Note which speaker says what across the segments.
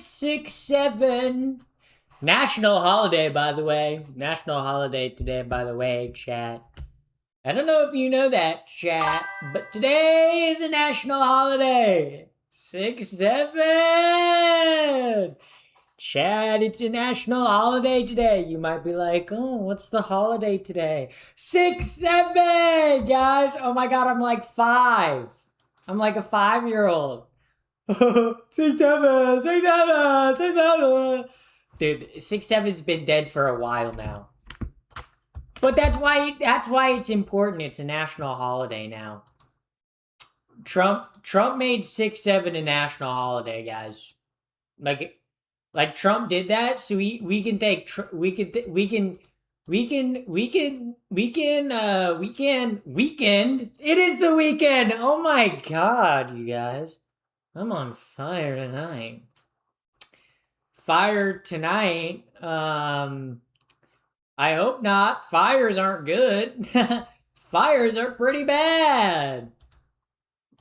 Speaker 1: it's 6/7. National holiday, by the way. National holiday today, by the way, chat. I don't know if you know that, chat, but today is a national holiday. 6/7. Chad, it's a national holiday today. You might be like, oh, what's the holiday today? 6/7, guys. Oh my god, I'm like 5. I'm like a 5-year-old. 6/7, 6/7, 6/7. Dude, 6/7's been dead for a while now. But that's why it's important. It's a national holiday now. Trump made 6/7 a national holiday, guys. Like Trump did that, so we can take weekend. It is the weekend. Oh my god, you guys, I'm on fire tonight. Fire tonight. I hope not. Fires aren't good. Fires are pretty bad.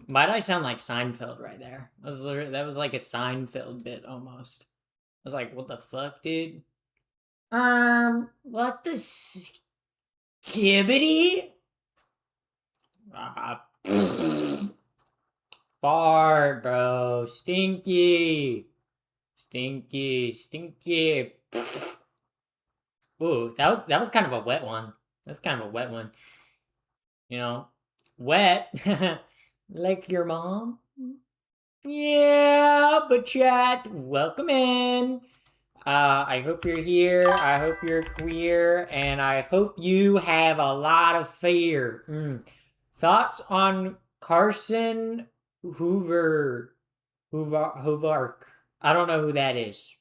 Speaker 1: Might I sound like Seinfeld right there? That was like a Seinfeld bit almost. I was like, what the fuck, dude? What the skibbity? Fart, bro. Stinky. Stinky. Stinky. Ooh, that was kind of a wet one. That's kind of a wet one. You know, wet. Like your mom? Yeah, but chat, welcome in. I hope you're here. I hope you're queer, and I hope you have a lot of fear. Thoughts on Carson Hoover? Hoover. I don't know who that is.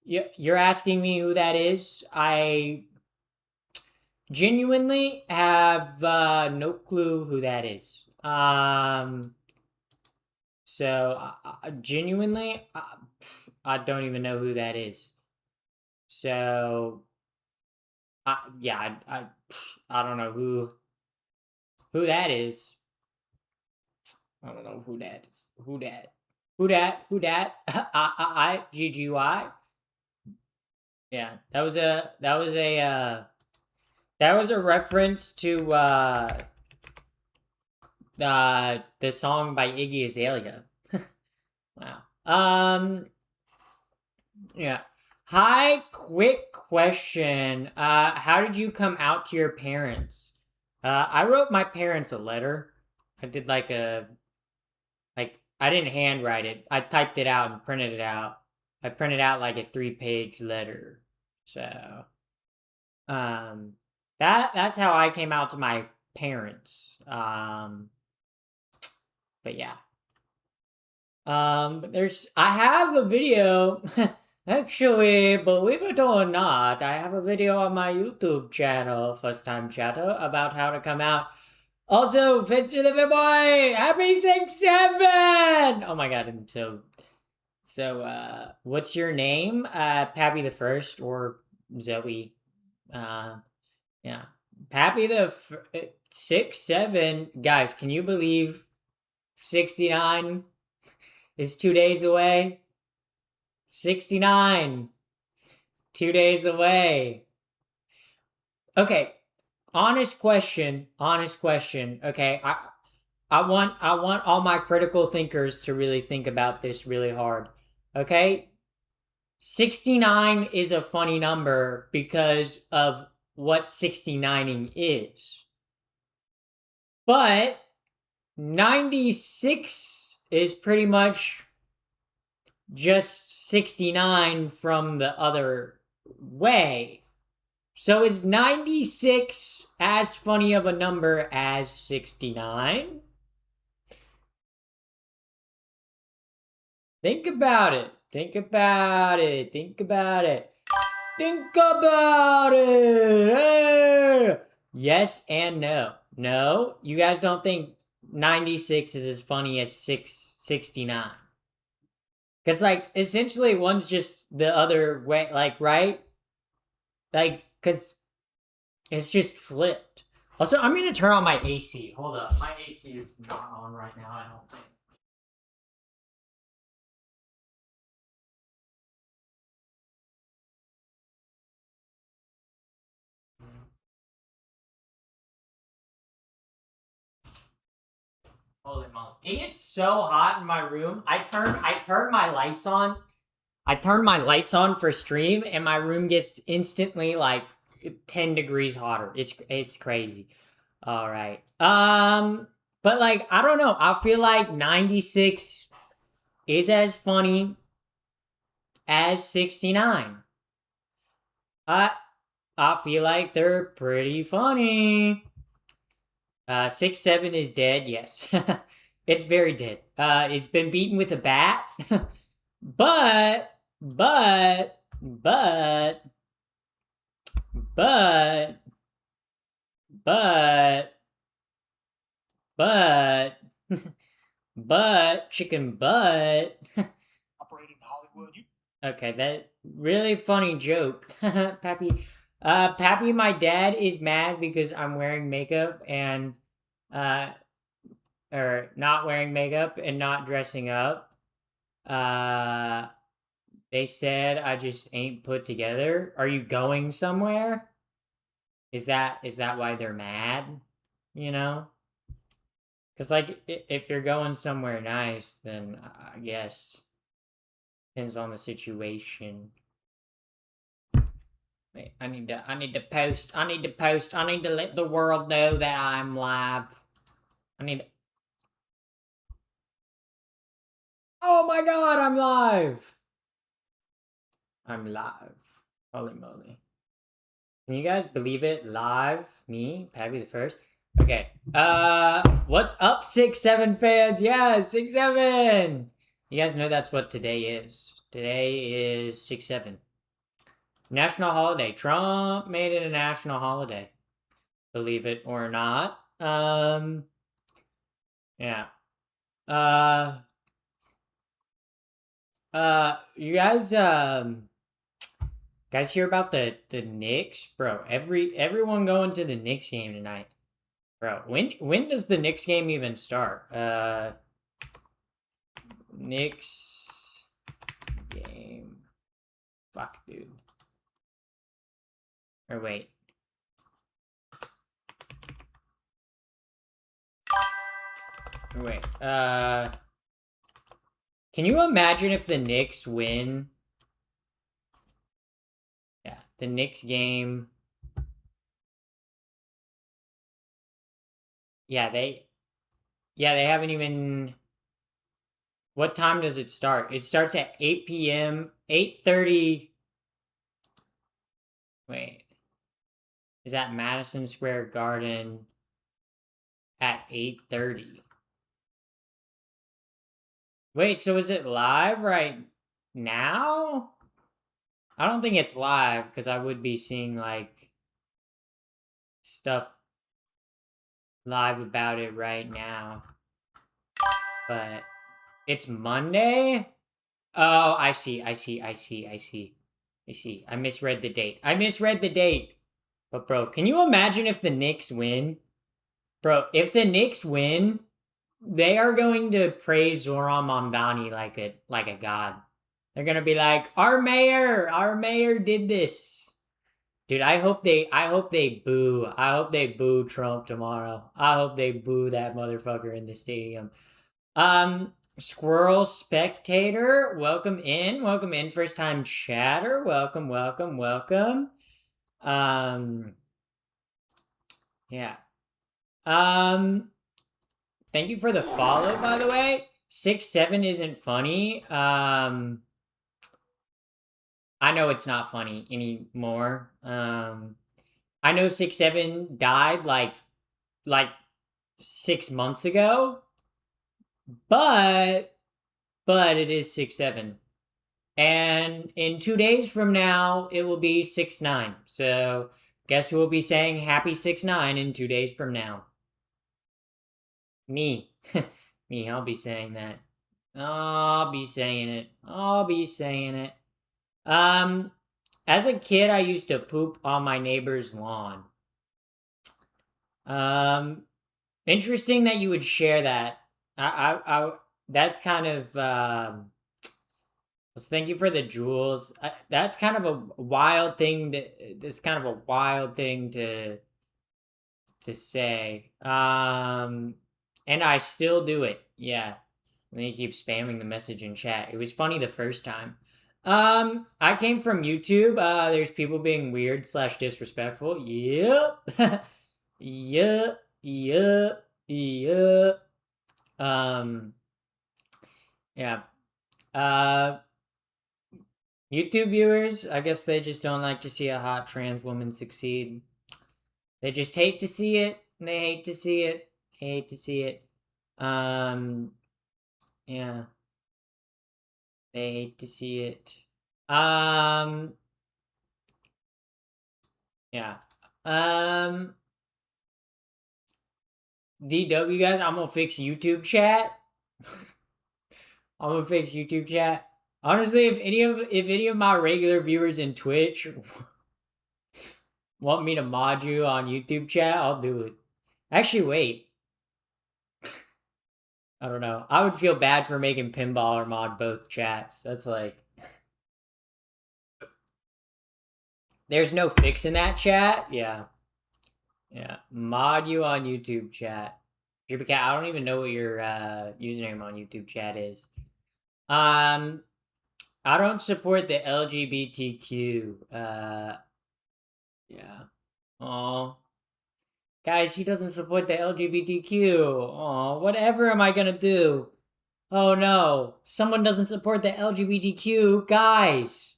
Speaker 1: You're asking me who that is? I genuinely have no clue who that is. So, genuinely, I don't even know who that is. So, yeah, I don't know who that is. I don't know who that is. Who that? GGY. Yeah, that was a reference to the song by Iggy Azalea. Wow. Yeah. Hi, quick question. How did you come out to your parents? I wrote my parents a letter. I did I didn't handwrite it. I typed it out and printed it out. I printed out like a 3-page letter. So, that's how I came out to my parents. But yeah. I have a video. Actually, believe it or not, I have a video on my YouTube channel, First Time Chatter, about how to come out. Also, Fitz to the Fit Boy! Happy 6/7! Oh my god, I'm so, what's your name? Pappy the First or Zoe. Yeah. Pappy the 6/7. Guys, can you believe 69 is 2 days away? 69. 2 days away. Okay. Honest question. Okay. I want all my critical thinkers to really think about this really hard. Okay? 69 is a funny number because of what 69ing is. But 96 is pretty much just 69 from the other way. So is 96 as funny of a number as 69? Think about it. Hey! Yes and no. No, you guys don't think 96 is as funny as 69. Because, like, essentially one's just the other way, like, right? Like, because it's just flipped. Also, I'm going to turn on my AC. Hold up. My AC is not on right now, I don't think. Holy moly. It gets so hot in my room. I turn my lights on. I turn my lights on for stream and my room gets instantly like 10 degrees hotter. It's crazy. All right. But like I don't know. I feel like 96 is as funny as 69. I I feel like they're pretty funny. 6-7 is dead. Yes, it's very dead. It's been beaten with a bat, but but but but but but but chicken butt.
Speaker 2: Operating in Hollywood.
Speaker 1: Okay, that really funny joke, Pappy. Pappy, my dad is mad because I'm wearing makeup and uh or not wearing makeup and not dressing up. Uh, they said I just ain't put together. Are you going somewhere? Is that why they're mad? You know? Cuz like if you're going somewhere nice, then I guess depends on the situation. Wait, I need to post. I need to post. I need to let the world know that I'm live. I need Oh my god, I'm live. I'm live. Holy moly. Can you guys believe it? Live? Me? Pappy the first? Okay. What's up, 6-7 fans? Yeah, 6-7! You guys know that's what today is. Today is 6-7. National holiday. Trump made it a national holiday. Believe it or not. Yeah. You guys hear about the Knicks? Bro, everyone going to the Knicks game tonight. Bro, when does the Knicks game even start? Knicks game. Fuck, dude. Or wait. Wait. Can you imagine if the Knicks win? Yeah, the Knicks game. Yeah, they haven't even. What time does it start? It starts at 8 p.m. 8:30. Wait. Is that Madison Square Garden at 8:30? Wait, so is it live right now? I don't think it's live because I would be seeing like stuff live about it right now. But it's Monday? Oh, I see. I misread the date. But bro, can you imagine if the Knicks win? Bro, if the Knicks win, they are going to praise Zoran Mamdani like a god. They're gonna be like, our mayor did this. Dude, I hope they boo. I hope they boo Trump tomorrow. I hope they boo that motherfucker in the stadium. Squirrel Spectator, welcome in. First time chatter, welcome. Yeah. Thank you for the follow, by the way. 6-7 isn't funny. I know it's not funny anymore. I know 6-7 died like 6 months ago, but it is 6-7. And in 2 days from now, it will be 6-9. So guess who will be saying happy 6-9 in 2 days from now? Me. Me, I'll be saying that. I'll be saying it. As a kid, I used to poop on my neighbor's lawn. Interesting that you would share that. That's kind of, thank you for the jewels. That's kind of a wild thing to say. And I still do it. Yeah. And they keep spamming the message in chat. It was funny the first time. I came from YouTube. There's people being weird / disrespectful. Yep. Yep. Yep. Yep. Yeah. YouTube viewers, I guess they just don't like to see a hot trans woman succeed. They just hate to see it. They hate to see it. They hate to see it. Yeah. They hate to see it. Yeah. DW guys, I'm gonna fix YouTube chat. I'm gonna fix YouTube chat. Honestly, if any of my regular viewers in Twitch want me to mod you on YouTube chat, I'll do it. Actually, wait. I don't know. I would feel bad for making Pinball or mod both chats. That's like... There's no fixing that chat? Yeah. Yeah. Mod you on YouTube chat. Drippycat, I don't even know what your username on YouTube chat is. I don't support the LGBTQ. Yeah. Oh. Guys, he doesn't support the LGBTQ. Oh, whatever am I gonna do? Oh no. Someone doesn't support the LGBTQ. Guys.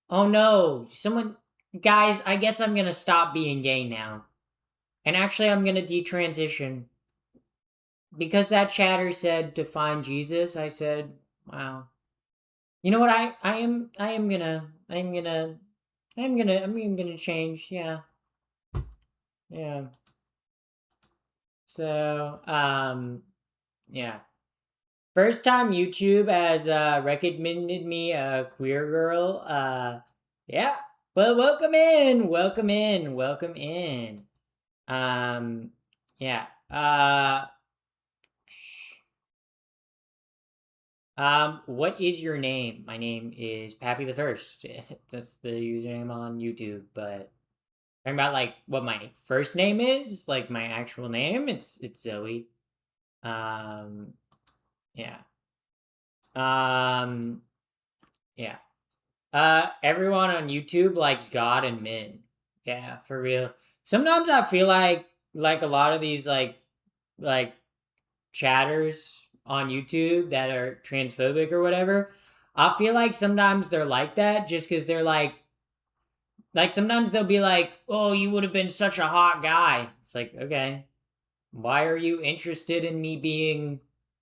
Speaker 1: Oh no. Someone... Guys, I guess I'm gonna stop being gay now. And actually, I'm gonna detransition. Because that chatter said to find Jesus, I said, wow. You know what? I'm gonna change. Yeah. Yeah. So, yeah. First time YouTube has recommended me a queer girl. Yeah. Well, welcome in. Welcome in. Welcome in. Yeah. What is your name? My name is Pappy the First. That's the username on YouTube, but talking about like what my first name is, like my actual name, it's Zoe. Yeah. Yeah. Everyone on YouTube likes God and men. Yeah, for real. Sometimes I feel like a lot of these like chatters on YouTube that are transphobic or whatever. I feel like sometimes they're like that just because they're like sometimes they'll be like, "Oh, you would have been such a hot guy." It's like, okay, why are you interested in me being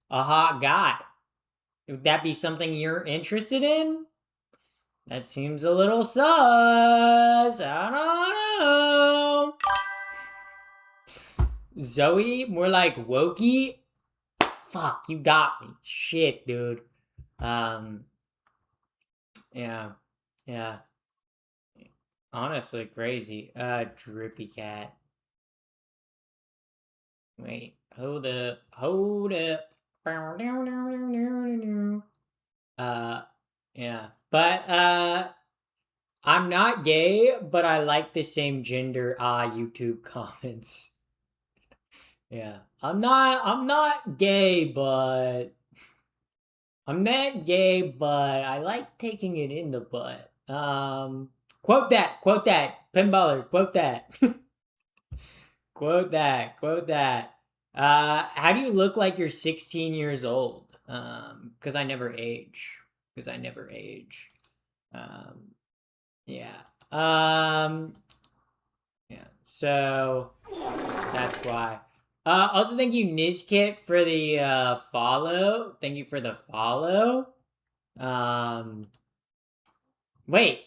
Speaker 1: a hot guy? Would that be something you're interested in? That seems a little sus. I don't know. Zoe, more like Wokey. Fuck, you got me. Shit, dude. Yeah. Yeah. Honestly, crazy. Drippy cat. Wait, hold up. Hold up. Yeah. But, I'm not gay, but I like the same gender, YouTube comments. Yeah. I'm not gay, but I'm not gay, but I like taking it in the butt. Quote that, Pinballer, quote that. Quote that. How do you look like you're 16 years old? Because I never age. Because I never age. Yeah. Yeah. So that's why. Also, thank you, Nizkit, for the follow. Thank you for the follow. Wait,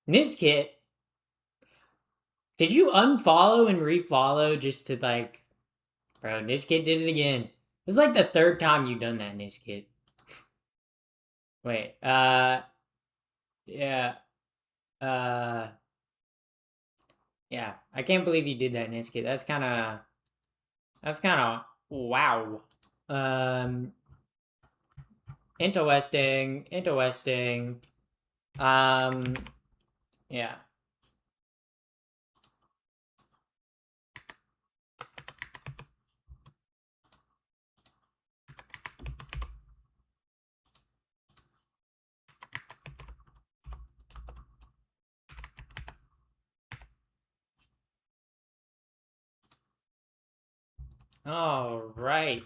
Speaker 1: Nizkit, did you unfollow and refollow just to like, bro? Nizkit did it again. This is like the third time you've done that, Nizkit. Wait, yeah, yeah. I can't believe you did that, Nizkit. That's kind of wow. Interesting. Yeah. All right.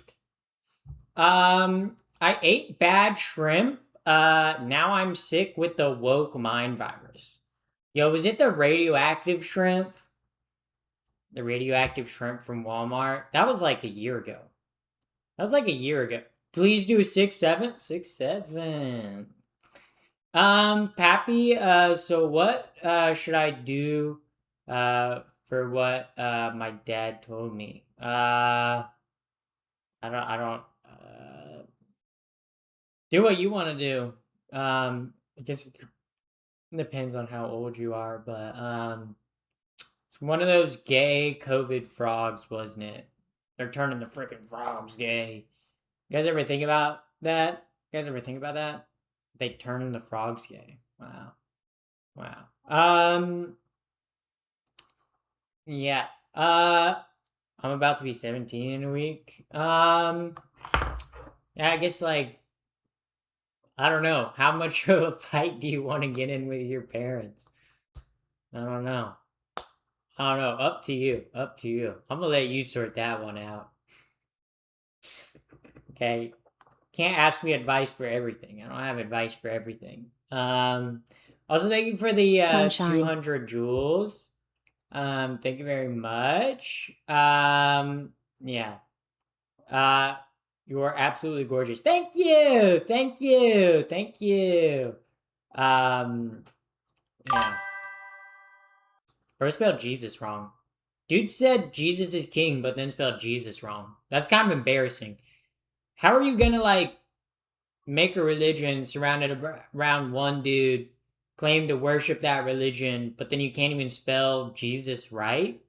Speaker 1: I ate bad shrimp. Now I'm sick with the woke mind virus. Yo, was it the radioactive shrimp? The radioactive shrimp from Walmart? That was like a year ago. That was like a year ago. Please do 6-7. 6-7. Pappy, so what should I do for what my dad told me? I don't do what you want to do. I guess it depends on how old you are, but it's one of those gay COVID frogs, wasn't it? They're turning the freaking frogs gay. You guys ever think about that? You guys ever think about that? They turn the frogs gay. Wow. Wow. Yeah. I'm about to be 17 in a week. Yeah, I guess like I don't know. How much of a fight do you want to get in with your parents? I don't know. I don't know. Up to you. Up to you. I'm gonna let you sort that one out. Okay. Can't ask me advice for everything. I don't have advice for everything. Also thank you for the
Speaker 3: Sunshine.
Speaker 1: 200 jewels. Thank you very much. Yeah. You are absolutely gorgeous. Thank you. Thank you. Thank you. Yeah. Bro spelled Jesus wrong. Dude said Jesus is king, but then spelled Jesus wrong. That's kind of embarrassing. How are you gonna like make a religion surrounded around one dude, claim to worship that religion, but then you can't even spell Jesus right?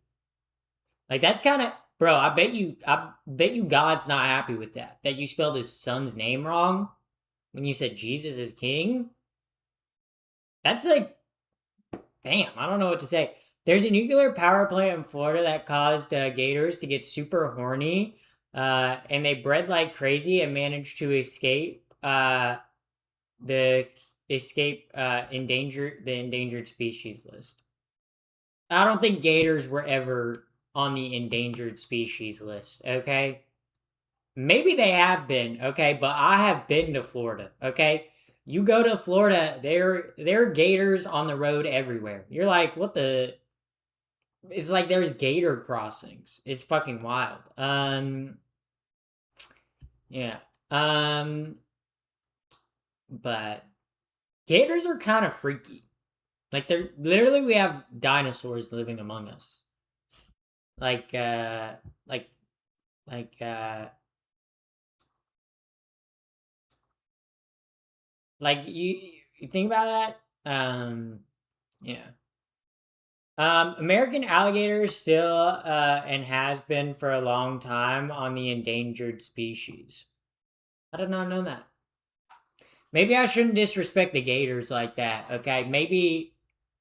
Speaker 1: Like that's kind of bro. I bet you God's not happy with that. That you spelled his son's name wrong when you said Jesus is king. That's like, damn. I don't know what to say. There's a nuclear power plant in Florida that caused gators to get super horny, and they bred like crazy and managed to escape. The endangered species list. I don't think gators were ever on the endangered species list, okay? Maybe they have been, okay, but I have been to Florida, okay? You go to Florida, there are gators on the road everywhere. You're like, what the it's like there's gator crossings. It's fucking wild. Yeah. But gators are kind of freaky. Like they're literally we have dinosaurs living among us. Like like like like you think about that? Yeah. American alligator is still and has been for a long time on the endangered species. I did not know that. Maybe I shouldn't disrespect the gators like that, okay? Maybe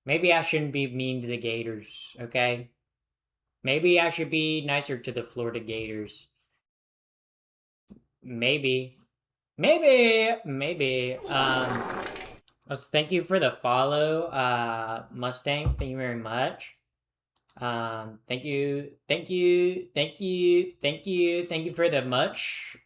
Speaker 1: I shouldn't be mean to the gators, okay? Maybe I should be nicer to the Florida Gators. Maybe. Maybe. Thank you for the follow, Mustang. Thank you very much. Thank you for the much.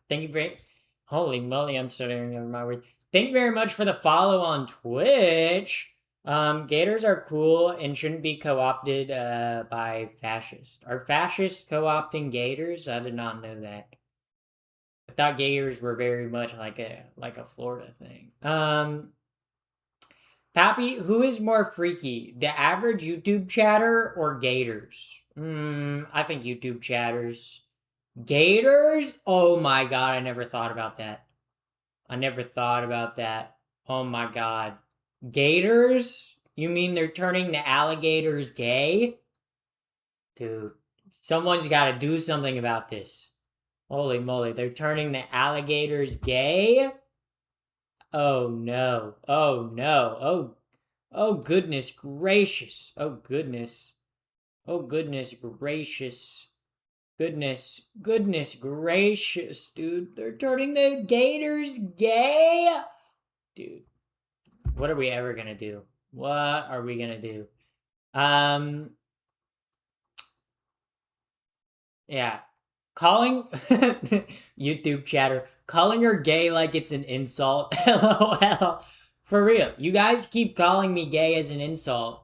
Speaker 1: Thank you very. Holy moly, I'm stuttering over my words. Thank you very much for the follow on Twitch. Gators are cool and shouldn't be co-opted by fascists. Are fascists co-opting gators? I did not know that. I thought gators were very much like a Florida thing. Pappy, who is more freaky, the average YouTube chatter or gators? I think YouTube chatters. Gators? Oh my god, I never thought about that. I never thought about that. Oh my god. Gators? You mean they're turning the alligators gay? Dude, someone's got to do something about this. Holy moly, they're turning the alligators gay? Oh no. Oh no. Oh goodness gracious. Oh goodness. Oh goodness gracious. Goodness gracious, dude. They're turning the gators gay? Dude. What are we ever gonna do? What are we gonna do? Yeah. calling YouTube chatter, calling her gay like it's an insult. LOL. For real, you guys keep calling me gay as an insult.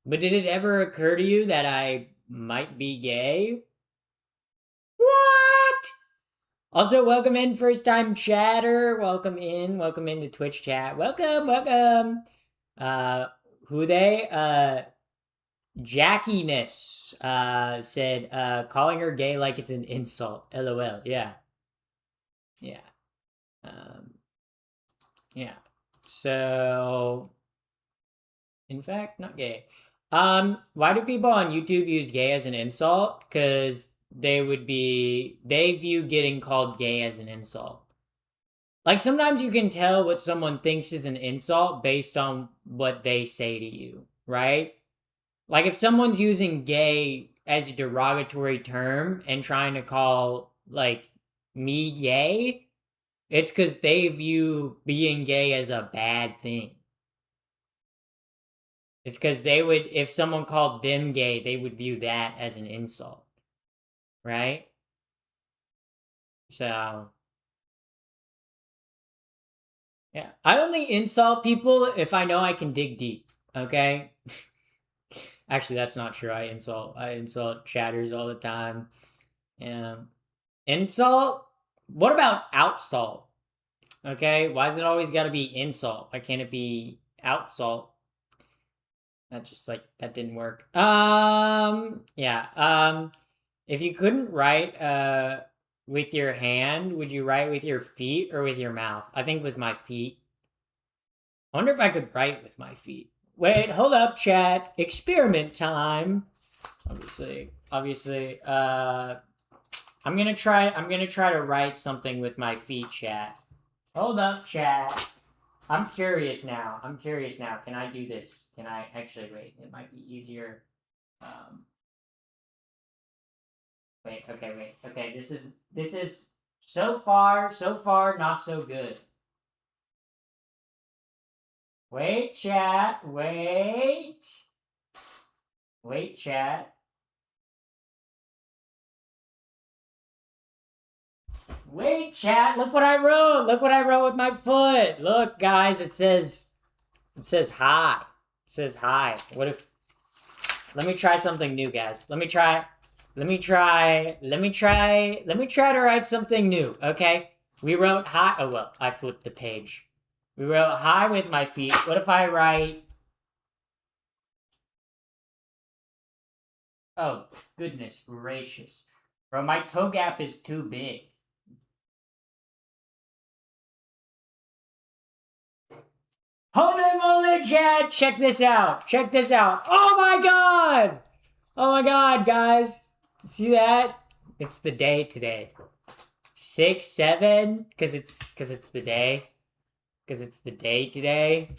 Speaker 1: But did it ever occur to you that I might be gay? What? Also, welcome in first time chatter. Welcome into Twitch chat. Welcome. Who they? Jackiness said calling her gay like it's an insult. LOL. Yeah. Yeah. Yeah. So in fact, not gay. Why do people on YouTube use gay as an insult? Because they view getting called gay as an insult. Like sometimes you can tell what someone thinks is an insult based on what they say to you, right? Like if someone's using gay as a derogatory term and trying to call like me gay, it's because they view being gay as a bad thing. It's because they would, if someone called them gay, they would view that as an insult, right? So, yeah. I only insult people if I know I can dig deep, okay? Actually, that's not true. I insult chatters all the time. Yeah. Insult? What about outsult? Okay, why is it always got to be insult? Why can't it be outsult? That just like that didn't work. Yeah. If you couldn't write with your hand, would you write with your feet or with your mouth? I think with my feet. I wonder if I could write with my feet. Wait, hold up, chat. Experiment time. Obviously. I'm gonna try to write something with my feet, chat. Hold up, chat. I'm curious now. Can I do this? Can I actually wait? It might be easier. Wait. Okay. This is so far not so good. Wait, chat. Wait, chat. Wait, chat. Look what I wrote. Look what I wrote with my foot. Look, guys. It says hi. It says hi. What if? Let me try something new, guys. Let me try to write something new. Okay. We wrote hi. Oh well, I flipped the page. We wrote hi with my feet. What if I write? Oh goodness gracious, bro! My toe gap is too big. Holy moly, chat! Check this out. Oh my god, guys! See that? It's the day today. 6-7, because it's the day. Because it's the day today.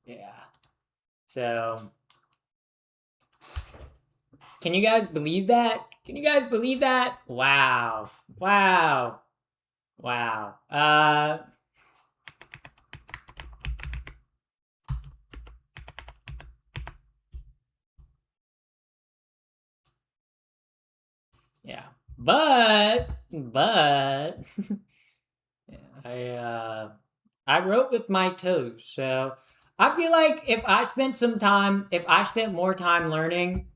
Speaker 1: Yeah. So, can you guys believe that? Wow. Yeah. But I wrote with my toes, so I feel like if I spent more time learning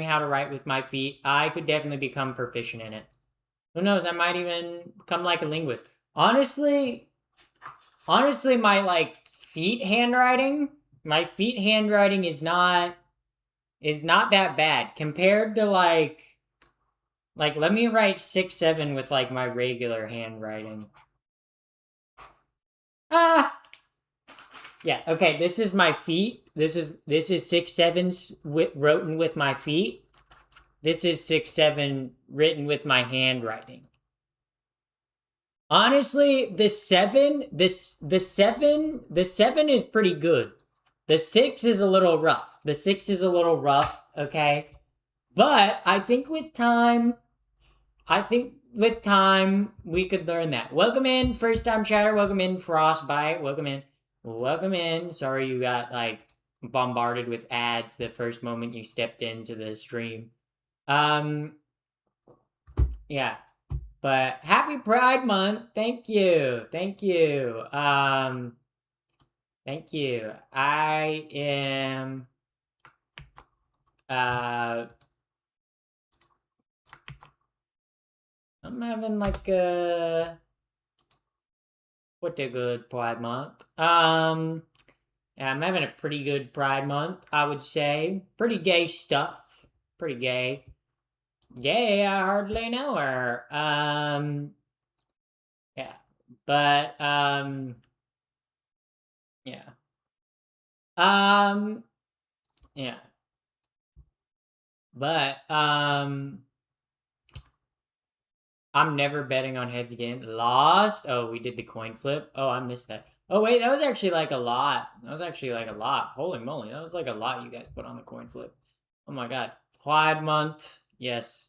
Speaker 1: how to write with my feet, I could definitely become proficient in it. Who knows? I might even become like a linguist. Honestly, my like feet handwriting is not that bad compared to like let me write 6-7 with like my regular handwriting. Yeah, okay, this is my feet. This is 6-7's written with my feet. This is 6-7 written with my handwriting. Honestly, the 7 is pretty good. The 6 is a little rough. Okay? But I think with time we could learn that. Welcome in, first time chatter. Welcome in, Frostbite. Welcome in. Sorry you got like bombarded with ads the first moment you stepped into the stream. Yeah. But happy Pride Month. Thank you. Thank you. Thank you. I am I'm having like what a good Pride Month. Yeah, I'm having a pretty good Pride Month, I would say. Pretty gay stuff. Pretty gay. Gay, I hardly know her. Yeah. But yeah. Um yeah. But I'm never betting on heads again. Lost. Oh, we did the coin flip. Oh, I missed that. Oh wait, that was actually like a lot. That was actually like a lot. Holy moly, that was like a lot you guys put on the coin flip. Oh my god. Pride month. Yes.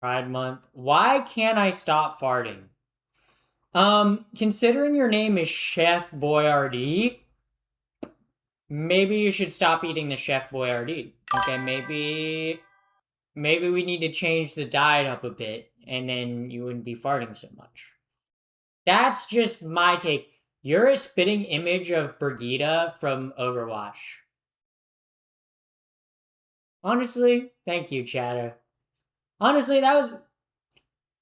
Speaker 1: Pride month. Why can't I stop farting? Considering your name is Chef Boyardee, maybe you should stop eating the Chef Boyardee. Okay, maybe we need to change the diet up a bit, and then you wouldn't be farting so much. That's just my take. You're a spitting image of Brigitte from Overwatch. Honestly, thank you, chatter. Honestly,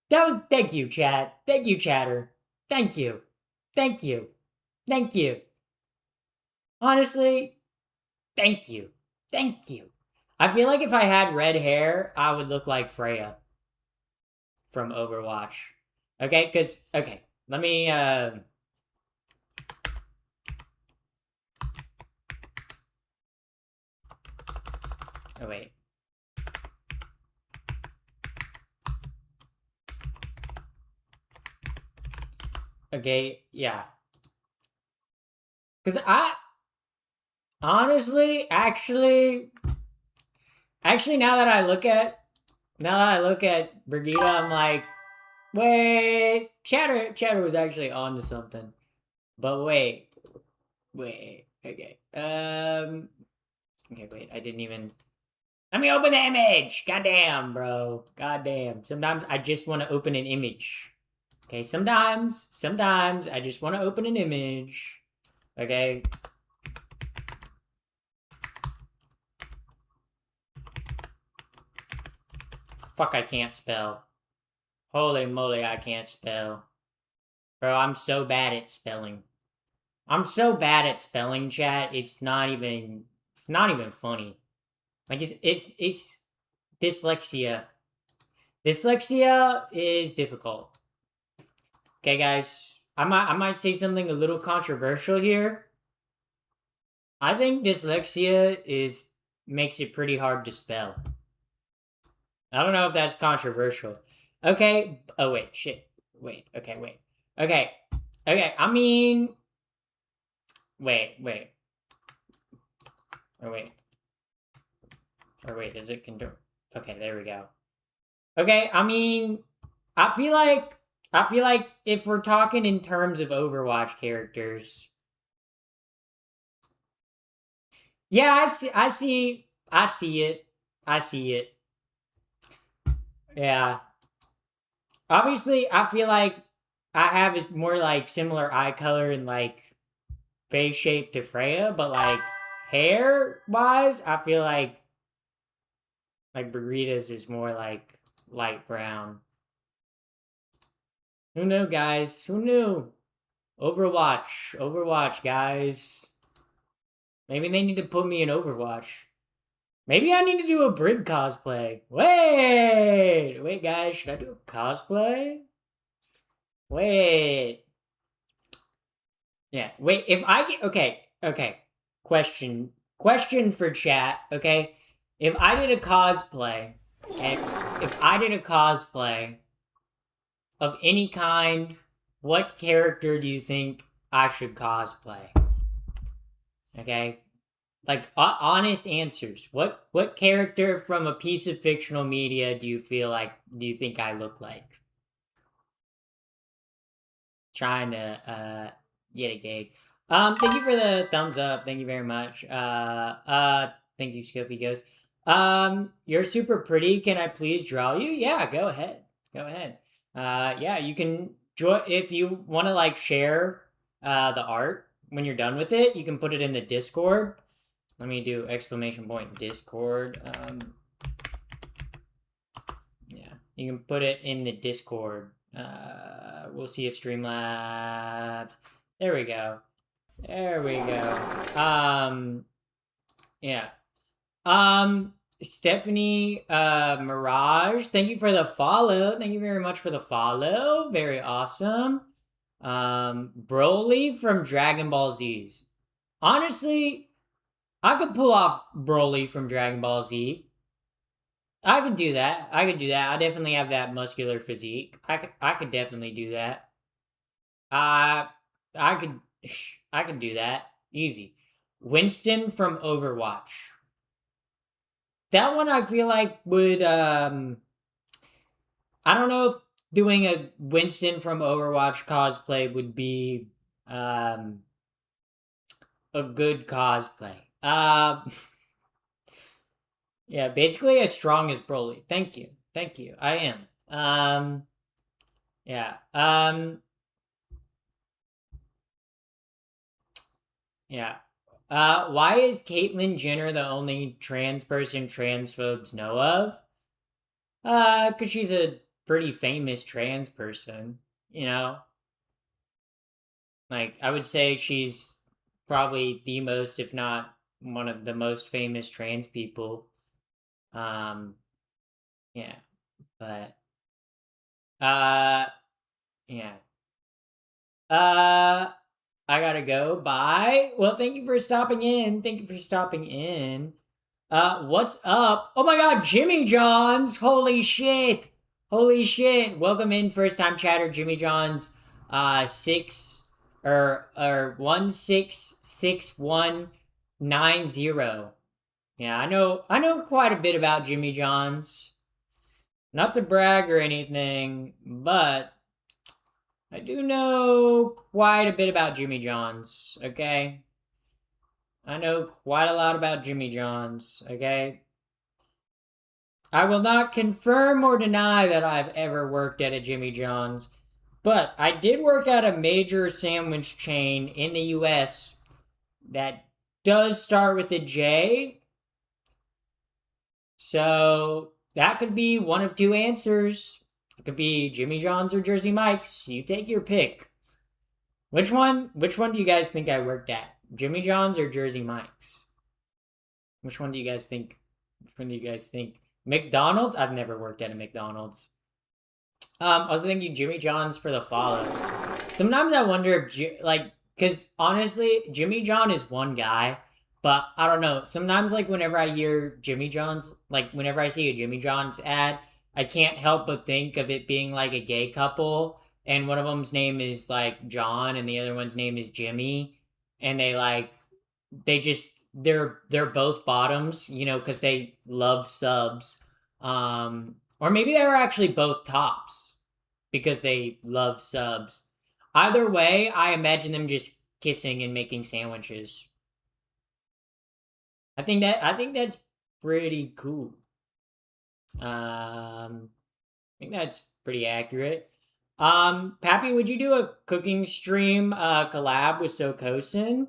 Speaker 1: thank you, chat. Thank you, chatter. Thank you. Thank you. Thank you. Honestly, thank you. Thank you. I feel like if I had red hair, I would look like Freya from Overwatch. Okay, okay, let me oh wait. Okay, yeah. Cuz I honestly actually now that I look at Brigitte, I'm like, wait, Chatter was actually on to something. But wait, okay. Okay, wait, I didn't even let me open the image. Goddamn, bro. Goddamn. Sometimes I just want to open an image. Okay, sometimes I just want to open an image. Okay. Fuck, I can't spell. Holy moly, I can't spell. Bro, I'm so bad at spelling. I'm so bad at spelling, chat. It's not even funny. Like it's dyslexia. Dyslexia is difficult. Okay, guys. I might say something a little controversial here. I think dyslexia makes it pretty hard to spell. I don't know if that's controversial. Okay. Oh wait, shit. Wait. Okay, wait. Okay. Okay, I mean wait. Oh wait. Or wait, is it condor? Okay, there we go. Okay, I mean I feel like if we're talking in terms of Overwatch characters, yeah, I see it. I see it. Yeah. Obviously, I feel like I have is more like similar eye color and like face shape to Freya, but like hair wise, I feel like Burritos is more like light brown. Who knew, guys? Who knew? Overwatch, guys. Maybe they need to put me in Overwatch. Maybe I need to do a Brig cosplay. Wait, guys, should I do a cosplay? Wait. Yeah, wait, if I get okay. Question for chat, okay? If I did a cosplay, okay, if I did a cosplay of any kind, what character do you think I should cosplay? Okay? Like honest answers. What character from a piece of fictional media do you think I look like? Trying to get a gauge. Thank you for the thumbs up. Thank you very much. Thank you, Scoofy Ghost. You're super pretty. Can I please draw you? Yeah, go ahead. Go ahead. Yeah, you can join if you want to like share the art when you're done with it. You can put it in the Discord. Let me do exclamation point Discord. Yeah, you can put it in the Discord. We'll see if Streamlabs. There we go. There we go. Yeah. Stephanie Mirage, thank you for the follow. Thank you very much for the follow. Very awesome. Broly from Dragon Ball Z's. Honestly, I could pull off Broly from Dragon Ball Z. I could do that. I definitely have that muscular physique. I could definitely do that. Uh I could I could do that. Easy. Winston from Overwatch. That one I feel like would I don't know if doing a Winston from Overwatch cosplay would be a good cosplay. Yeah, basically as strong as Broly. Thank you. Thank you. I am. Yeah. Yeah. Why is Caitlyn Jenner the only trans person transphobes know of? Cause she's a pretty famous trans person, you know? Like, I would say she's probably the most, if not one of the most famous trans people. Yeah, but, yeah. I gotta go. Bye. Well, thank you for stopping in. Thank you for stopping in. What's up? Oh my god, Jimmy Johns! Holy shit! Holy shit! Welcome in, first time chatter, Jimmy Johns. 166190. Yeah, I know quite a bit about Jimmy Johns. Not to brag or anything, but I do know quite a bit about Jimmy Johns, okay? I know quite a lot about Jimmy Johns, okay? I will not confirm or deny that I've ever worked at a Jimmy John's, but I did work at a major sandwich chain in the US that does start with a J. So that could be one of two answers. It could be Jimmy John's or Jersey Mike's. You take your pick. Which one do you guys think I worked at? Jimmy John's or Jersey Mike's? Which one do you guys think? McDonald's? I've never worked at a McDonald's. I was thinking Jimmy John's for the follow. Sometimes I wonder if, because honestly, Jimmy John is one guy, but I don't know. Sometimes, like, whenever I hear Jimmy John's, like, whenever I see a Jimmy John's ad, I can't help but think of it being, like, a gay couple, and one of them's name is, like, John, and the other one's name is Jimmy, and they're both bottoms, you know, because they love subs. Or maybe they were actually both tops because they love subs. Either way, I imagine them just kissing and making sandwiches. I think that's pretty cool. I think that's pretty accurate. Pappy, would you do a cooking stream collab with Sokosin?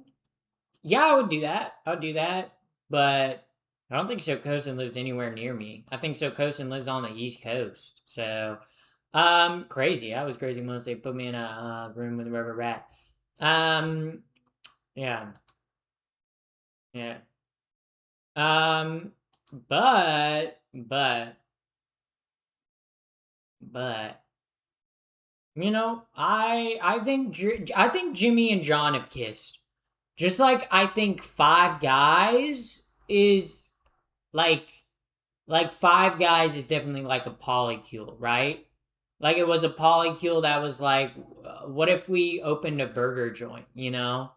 Speaker 1: Yeah, I would do that. I would do that. But I don't think Sokosin lives anywhere near me. I think Sokosin lives on the East Coast. So, crazy. I was crazy once they put me in a room with a rubber rat. Yeah. Yeah. But, you know, I think Jimmy and John have kissed. Just like I think Five Guys is like Five Guys is definitely like a polycule, right? Like it was a polycule that was like, what if we opened a burger joint, you know?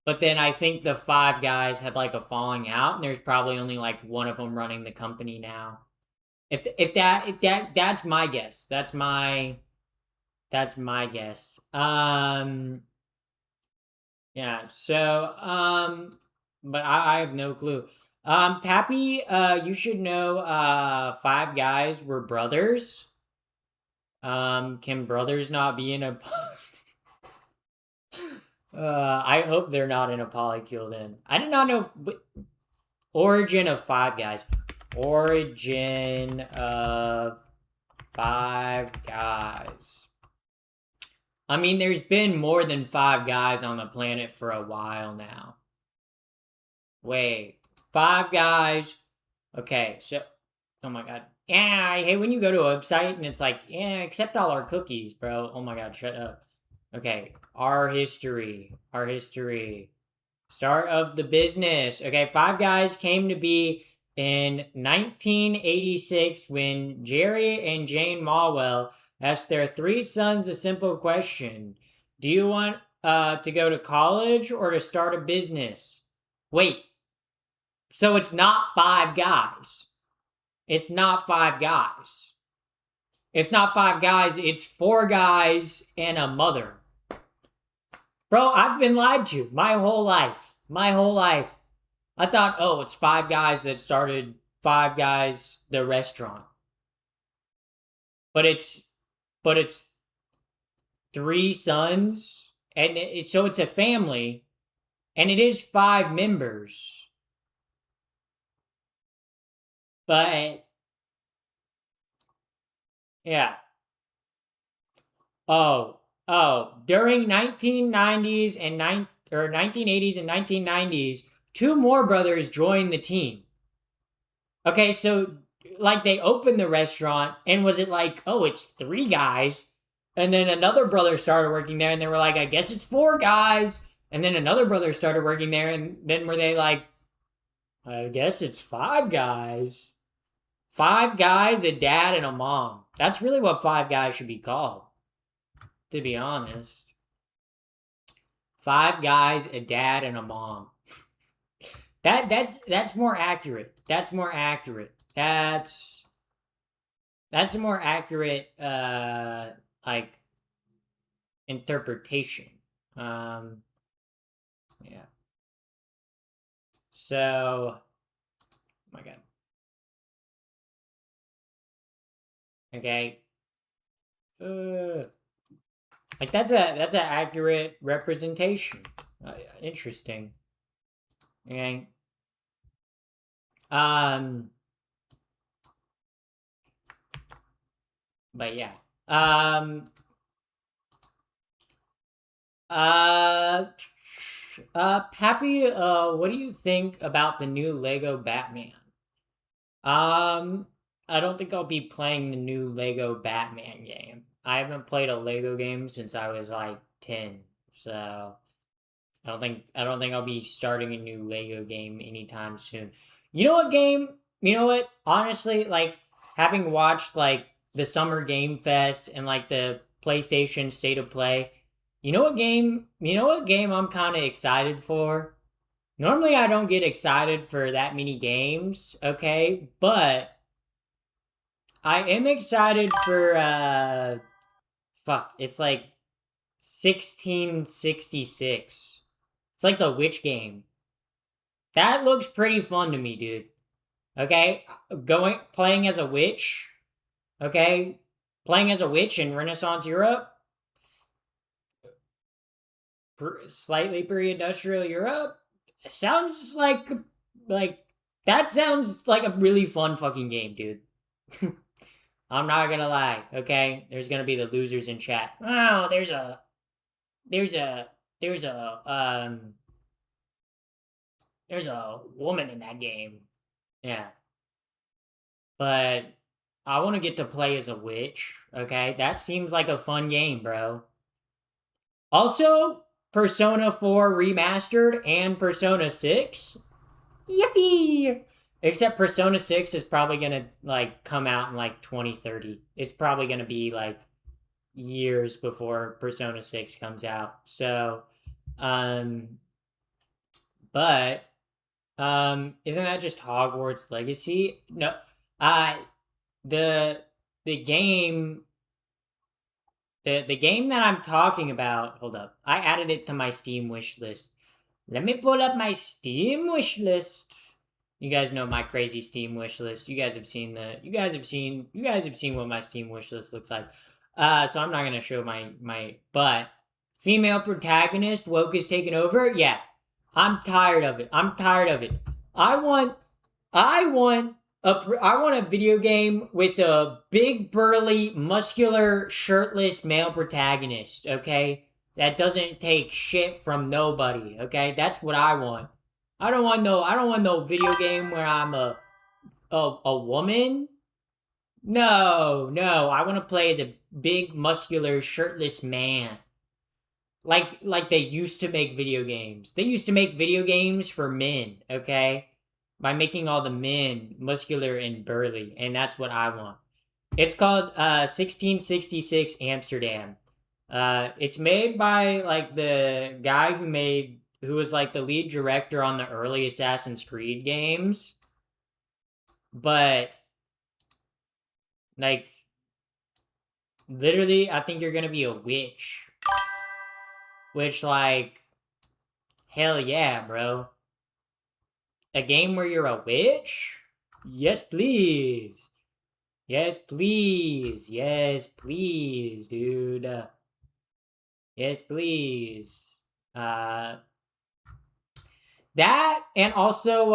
Speaker 1: But then I think the Five Guys had like a falling out, and there's probably only like one of them running the company now. If that's my guess. That's my guess. Yeah. So but I have no clue. Pappy, you should know Five Guys were brothers. Can brothers not be in a I hope they're not in a polycule then. I did not know origin of Five Guys. Origin of Five Guys. I mean, there's been more than 5 guys on the planet for a while now. Wait, 5 guys. Okay, so, oh my god. Yeah, I hate when you go to a website and it's like, yeah, accept all our cookies, bro. Oh my god, shut up. Okay, our history. Our history. Start of the business. Okay, 5 Guys came to be in 1986 when Jerry and Jane Malwell asked their 3 sons a simple question. Do you want to go to college or to start a business? Wait, so it's not 5 guys. It's not 5 guys. It's not 5 guys, it's 4 guys and a mother. Bro, I've been lied to my whole life. My whole life. I thought, oh, it's 5 guys that started 5 Guys, the restaurant. But it's 3 sons, and so it's a family, and it is 5 members. But yeah. Oh, during 1990s and 1980s and 1990s, 2 more brothers joined the team. Okay, so like they opened the restaurant and was it like, oh, it's 3 guys, and then another brother started working there and they were like, I guess it's 4 guys, and then another brother started working there and then were they like, I guess it's 5 guys. 5 guys, a dad, and a mom. That's really what 5 Guys should be called, to be honest. 5 guys, a dad, and a mom. That's more accurate. That's more accurate. That's a more accurate like interpretation. Yeah. So, oh my god. Okay. Like that's an accurate representation. Interesting. Okay. But yeah. Pappy, what do you think about the new Lego Batman? I don't think I'll be playing the new Lego Batman game. I haven't played a Lego game since I was like 10, so I don't think I'll be starting a new Lego game anytime soon. You know what game? You know what? Honestly, like having watched like the Summer Game Fest and like the PlayStation State of Play, you know what game I'm kind of excited for? Normally I don't get excited for that many games, okay? But I am excited for it's like 1666. It's like the witch game. That looks pretty fun to me, dude. Okay? Playing as a witch. Okay? Playing as a witch in Renaissance Europe. Slightly pre-industrial Europe. Sounds like that sounds like a really fun fucking game, dude. I'm not gonna lie, okay? There's gonna be the losers in chat. Oh, there's a woman in that game. Yeah. But I want to get to play as a witch, okay? That seems like a fun game, bro. Also, Persona 4 Remastered and Persona 6. Yippee! Except Persona 6 is probably gonna like come out in like 2030. It's probably gonna be like years before Persona 6 comes out. So, but isn't that just Hogwarts Legacy? No, the game the game that I'm talking about. Hold up, I added it to my Steam wish list. Let me pull up my Steam wish list. You guys know my crazy Steam wish list. You guys have seen what my Steam wish list looks like. So I'm not gonna show my but female protagonist woke is taking over. Yeah, I'm tired of it. I'm tired of it. I want I want I want a video game with a big burly muscular shirtless male protagonist, okay? That doesn't take shit from nobody, okay? That's what I want. I don't want no video game where I'm a woman. No, no. I want to play as a big muscular shirtless man. Like they used to make video games. They used to make video games for men, okay? By making all the men muscular and burly, and that's what I want. It's called 1666 Amsterdam. It's made by like the guy who was like the lead director on the early Assassin's Creed games. But like literally I think you're going to be a witch. Which like hell yeah, bro. A game where you're a witch? Yes, please. Yes, please. Yes, please, dude. Yes, please. That and also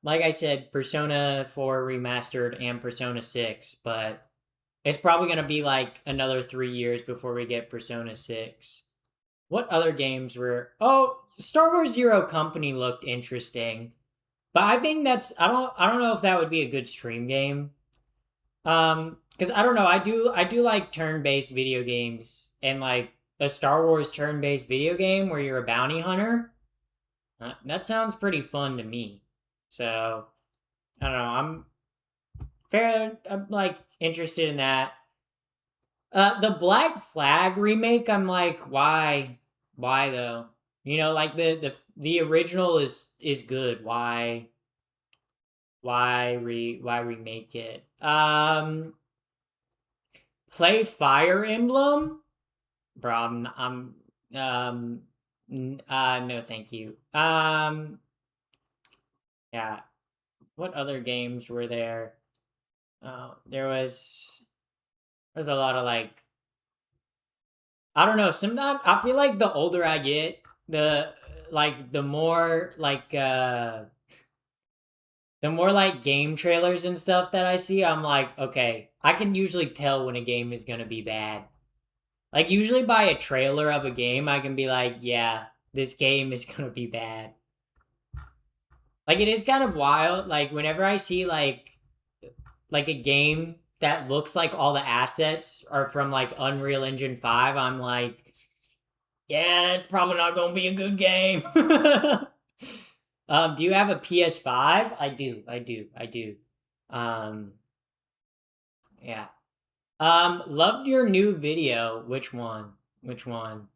Speaker 1: like I said, Persona 4 remastered and Persona 6, but it's probably gonna be like another 3 years before we get Persona 6. What other games were Star Wars Zero Company looked interesting. But I think I don't know if that would be a good stream game. Because I don't know, I do like turn-based video games, and like a Star Wars turn-based video game where you're a bounty hunter. That sounds pretty fun to me. So I don't know. I'm like interested in that. The Black Flag remake, I'm like, why though? You know, like the original is good. Why remake it? Play Fire Emblem, bro. No, thank you. Yeah. What other games were there? There's a lot of like, I don't know. Sometimes I feel like the older I get, the more game trailers and stuff that I see, I'm like, okay, I can usually tell when a game is gonna be bad. Like usually by a trailer of a game, I can be like, yeah, this game is gonna be bad. Like it is kind of wild. Like whenever I see like a game that looks like all the assets are from like Unreal Engine 5, I'm like, yeah, it's probably not gonna be a good game. Do you have a PS5? I do. Um, yeah. Loved your new video. Which one? Which one?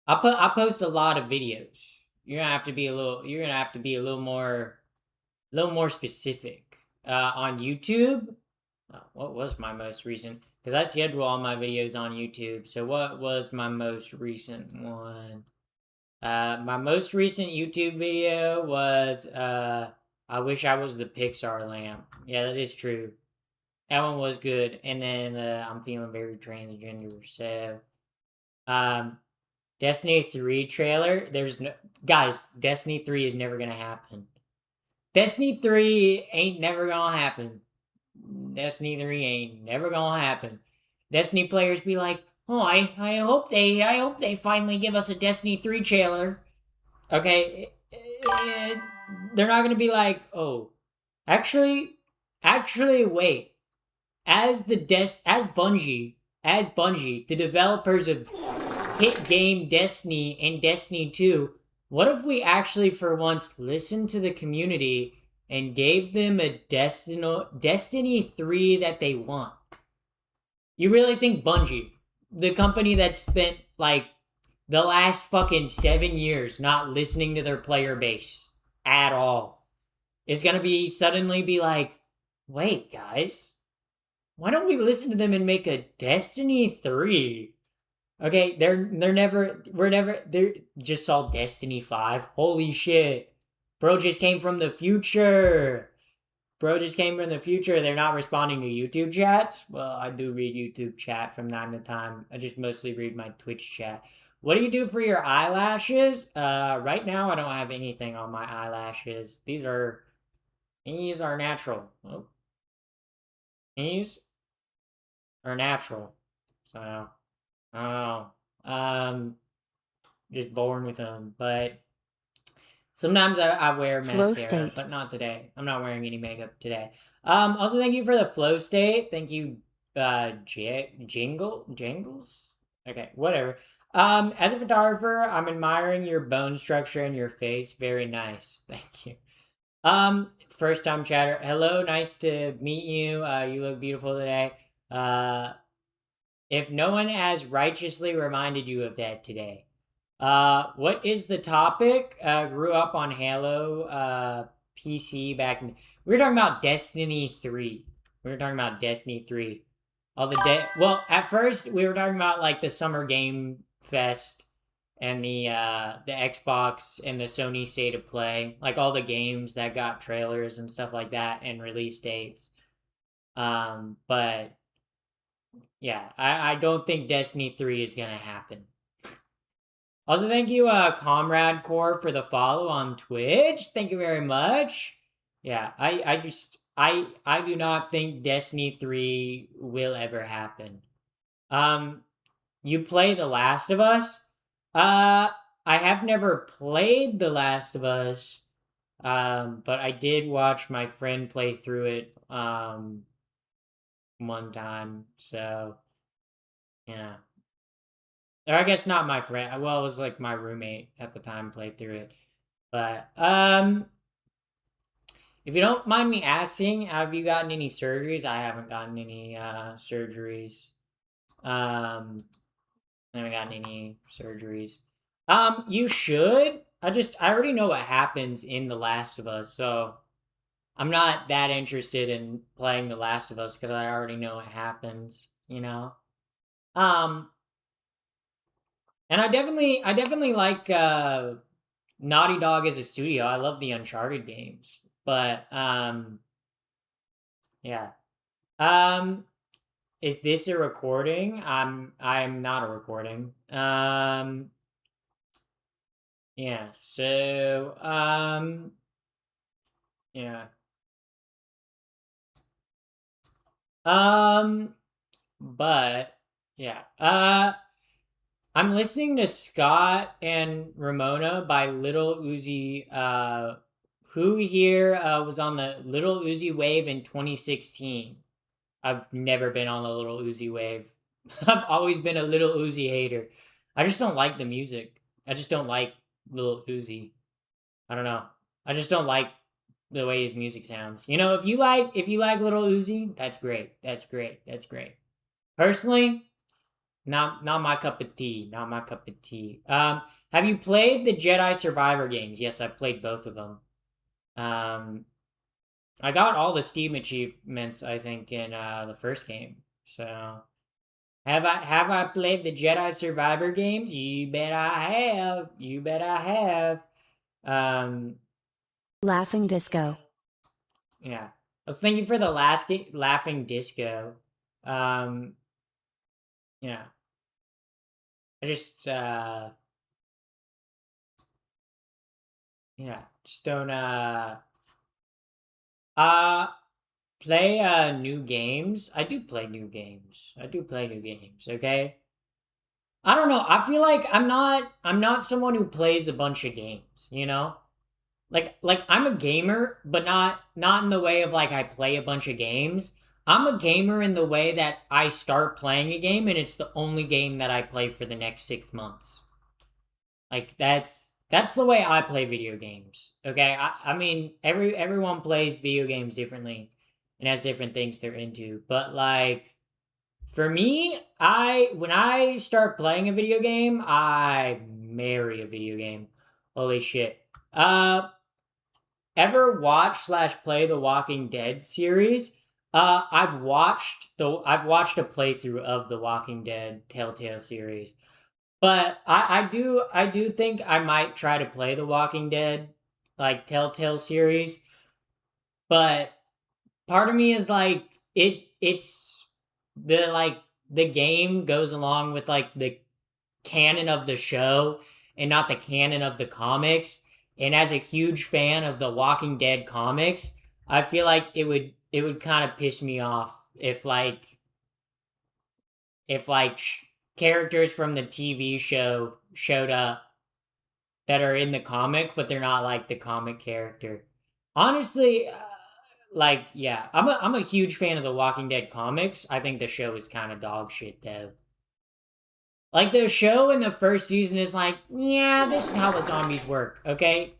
Speaker 1: I post a lot of videos. You're gonna have to be a little. You're gonna have to be a little more specific. On YouTube. What was my most recent? Because I schedule all my videos on YouTube. So what was my most recent one? My most recent YouTube video was I wish I was the Pixar lamp. Yeah, that is true. That one was good. And then I'm feeling very transgender. So Destiny 3 trailer. There's no guys, Destiny 3 is never gonna happen. Destiny 3 ain't never gonna happen. Destiny 3 ain't never gonna happen. Destiny players be like, oh, I hope they finally give us a Destiny 3 trailer. Okay, they're not gonna be like, oh, actually, wait. As Bungie, the developers of hit game Destiny and Destiny 2, what if we actually for once listened to the community and gave them a Destiny 3 that they want? You really think Bungie, the company that spent like the last fucking 7 years not listening to their player base at all, is gonna be suddenly be like, wait, guys, why don't we listen to them and make a Destiny 3? Okay, they're just saw Destiny 5. Holy shit. Bro just came from the future. bro just came from the future. They're not responding to YouTube chats. Well, I do read YouTube chat from time to time. I just mostly read my Twitch chat. What do you do for your eyelashes? Right now I don't have anything on my eyelashes. These are natural. Oh, these are natural. So I don't know. Just born with them. But sometimes I wear
Speaker 3: Flow
Speaker 1: mascara,
Speaker 3: state.
Speaker 1: but not today. I'm not wearing any makeup today. Also thank you for the flow state. Thank you, Jingles? Okay, whatever. As a photographer, I'm admiring your bone structure and your face. Very nice. Thank you. First time chatter. Hello, nice to meet you. You look beautiful today. If no one has righteously reminded you of that today. What is the topic? Grew up on Halo, PC back in. We were talking about Destiny 3. We were talking about Destiny 3. Well, at first we were talking about like the Summer Game Fest and the Xbox and the Sony State of Play, like all the games that got trailers and stuff like that and release dates. But yeah, I don't think Destiny 3 is gonna happen. Also, thank you, Comrade Core, for the follow on Twitch. Thank you very much. Yeah, I do not think Destiny 3 will ever happen. You play The Last of Us? I have never played The Last of Us, but I did watch my friend play through it, one time, so, yeah. Or I guess not my friend. Well, it was like my roommate at the time played through it. But if you don't mind me asking, have you gotten any surgeries? I haven't gotten any surgeries. I haven't gotten any surgeries. You should. I already know what happens in The Last of Us, so I'm not that interested in playing The Last of Us because I already know what happens, you know? And I definitely like Naughty Dog as a studio. I love the Uncharted games. But yeah. Is this a recording? I'm not a recording. Yeah. So yeah. But yeah. I'm listening to Scott and Ramona by Little Uzi. Who here was on the Little Uzi wave in 2016? I've never been on the Little Uzi wave. I've always been a Little Uzi hater. I just don't like the music. I just don't like Little Uzi. I don't know. I just don't like the way his music sounds. You know, if you like Little Uzi, that's great. That's great. That's great. Personally, not my cup of tea. Not my cup of tea. Have you played the Jedi Survivor games? Yes, I've played both of them. I got all the Steam achievements, I think, in the first game. So have I played the Jedi Survivor games? You bet I have. You bet I have.
Speaker 3: Laughing Disco.
Speaker 1: Yeah. I was thinking for the last game, Laughing Disco. Yeah. I just yeah, just don't play new games. I do play new games. Okay? I don't know. I feel like I'm not someone who plays a bunch of games, you know? Like I'm a gamer, but not in the way of like I play a bunch of games. I'm a gamer in the way that I start playing a game and it's the only game that I play for the next 6 months. Like that's the way I play video games. Okay? I mean everyone plays video games differently and has different things they're into. But like for me, when I start playing a video game, I marry a video game. Holy shit. Ever watch slash play the Walking Dead series? I've watched a playthrough of the Walking Dead Telltale series, but I do think I might try to play the Walking Dead like Telltale series, but part of me is like it's the like the game goes along with like the canon of the show and not the canon of the comics. And as a huge fan of the Walking Dead comics, I feel like it would kind of piss me off if characters from the TV show showed up that are in the comic, but they're not like the comic character. Honestly, like yeah, I'm a huge fan of the Walking Dead comics. I think the show is kind of dog shit though. Like the show in the first season is like, yeah, this is how the zombies work. Okay,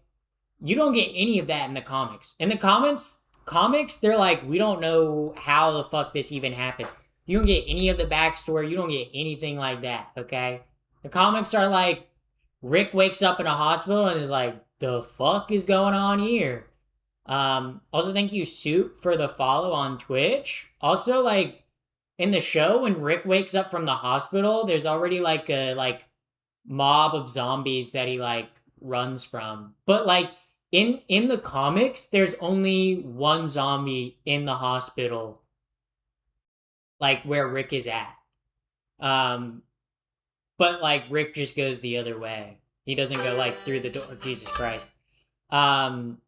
Speaker 1: you don't get any of that in the comics. In the comics, they're like, we don't know how the fuck this even happened. You don't get any of the backstory. You don't get anything like that. Okay, the comics are like, Rick wakes up in a hospital and is like, the fuck is going on here? Also, thank you, Soup, for the follow on Twitch. Also, like in the show, when Rick wakes up from the hospital, there's already like a mob of zombies that he like runs from. But like in the comics, there's only one zombie in the hospital, like where Rick is at. Um, but like Rick just goes the other way. He doesn't go like through the door. Jesus Christ. Um,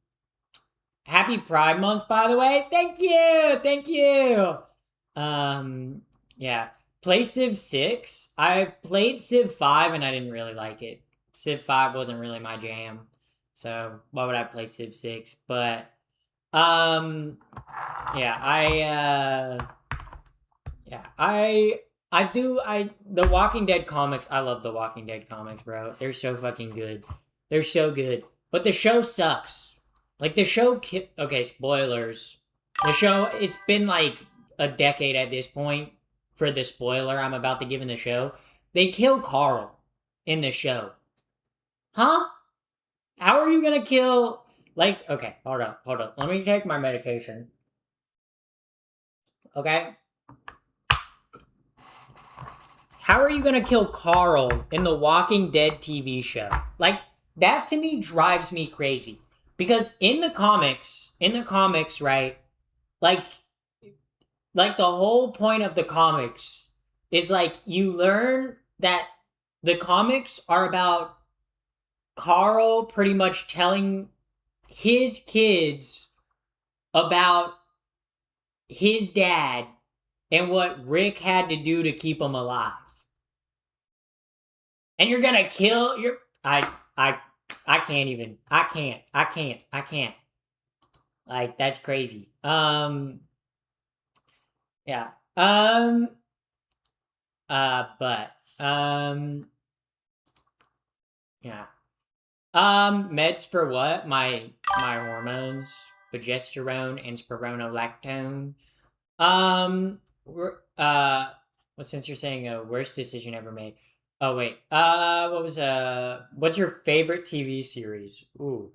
Speaker 1: Happy Pride Month, by the way. Thank you, thank you. Yeah. Play Civ 6. I've played Civ 5 and I didn't really like it. Civ 5 wasn't really my jam. So why would I play Civ 6? But yeah, I the Walking Dead comics, I love the Walking Dead comics, bro. They're so fucking good. They're so good. But the show sucks. Like the show okay, spoilers. The show, it's been like a decade at this point for the spoiler I'm about to give in the show. They kill Carl in the show. Huh? How are you gonna kill like okay, hold up. Let me take my medication. Okay? How are you gonna kill Carl in the Walking Dead TV show? Like, that to me drives me crazy. Because in the comics, right? Like the whole point of the comics is like you learn that the comics are about Carl pretty much telling his kids about his dad and what Rick had to do to keep him alive. And you're gonna kill your I can't even. I can't. Like that's crazy. Yeah. But yeah. Meds for what? My hormones, progesterone and spironolactone. Well, since you're saying a worst decision ever made. Oh wait. What's your favorite TV series? Ooh.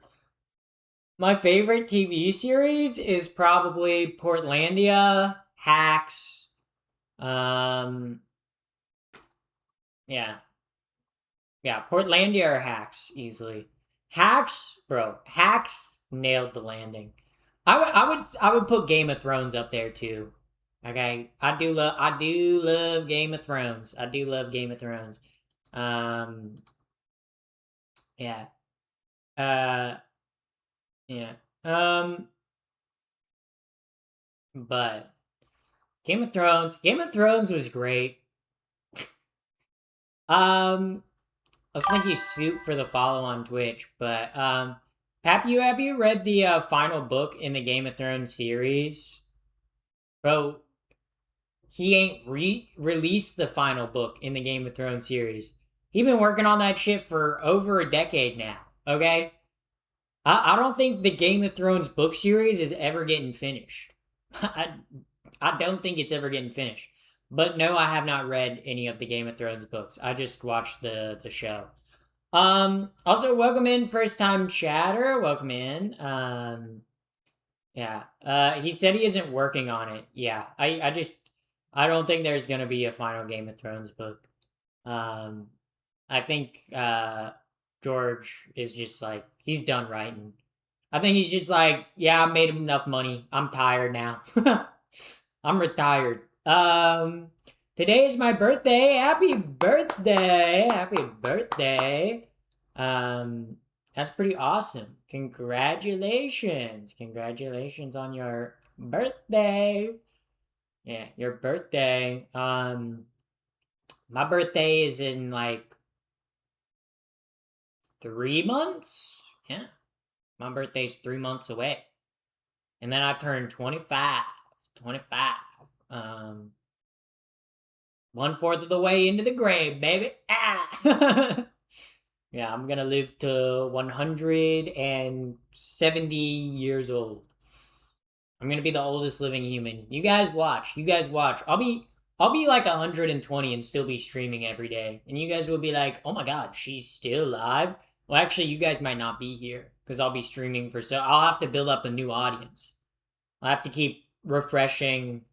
Speaker 1: My favorite TV series is probably Portlandia, Hacks. Yeah. Yeah, Portlandia or Hacks easily. Hacks, bro. Hacks nailed the landing. I would put Game of Thrones up there too. Okay, I do love Game of Thrones. I do love Game of Thrones. Um, yeah. Uh, yeah. But Game of Thrones was great. Let's thank you, Soup, for the follow on Twitch. But Pap, have you read the final book in the Game of Thrones series, bro? He ain't released the final book in the Game of Thrones series. He been working on that shit for over a decade now. Okay, I don't think the Game of Thrones book series is ever getting finished. I don't think it's ever getting finished. But no, I have not read any of the Game of Thrones books. I just watched the show. Also welcome in first time chatter. Welcome in. Yeah. He said he isn't working on it. Yeah. I don't think there's gonna be a final Game of Thrones book. I think George is just like he's done writing. I think he's just like, yeah, I made him enough money. I'm tired now. I'm retired. Today is my birthday. Happy birthday. Happy birthday. That's pretty awesome. Congratulations. Congratulations on your birthday. Yeah, your birthday. My birthday is in like 3 months. Yeah. My birthday's 3 months away. And then I turn 25. 25. 1/4 of the way into the grave, baby. Ah! Yeah, I'm gonna live to 170 years old. I'm gonna be the oldest living human. You guys watch. You guys watch. I'll be like 120 and still be streaming every day. And you guys will be like, oh my god, she's still alive? Well, actually, you guys might not be here because I'll be streaming for so I'll have to build up a new audience. I'll have to keep refreshing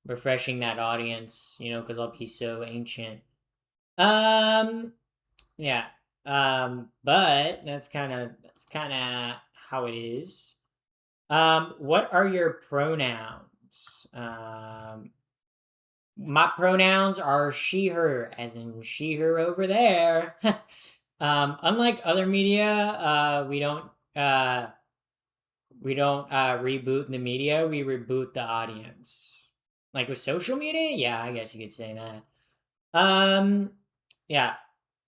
Speaker 1: that audience, you know, because I'll be so ancient. Yeah. But that's kind of how it is. What are your pronouns? My pronouns are she, her, as in she, her over there. Unlike other media, we don't reboot the media, we reboot the audience. Like with social media? Yeah, I guess you could say that. Yeah.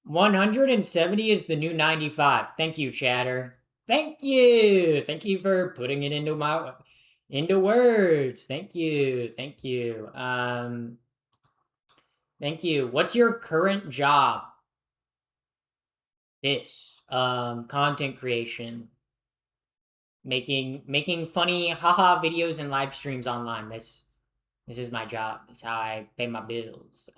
Speaker 1: 170 is the new 95. Thank you, chatter. Thank you. Thank you for putting it into words. Thank you. Thank you. Thank you. What's your current job? This. Content creation. Making funny haha videos and live streams online. This is my job. It's how I pay my bills.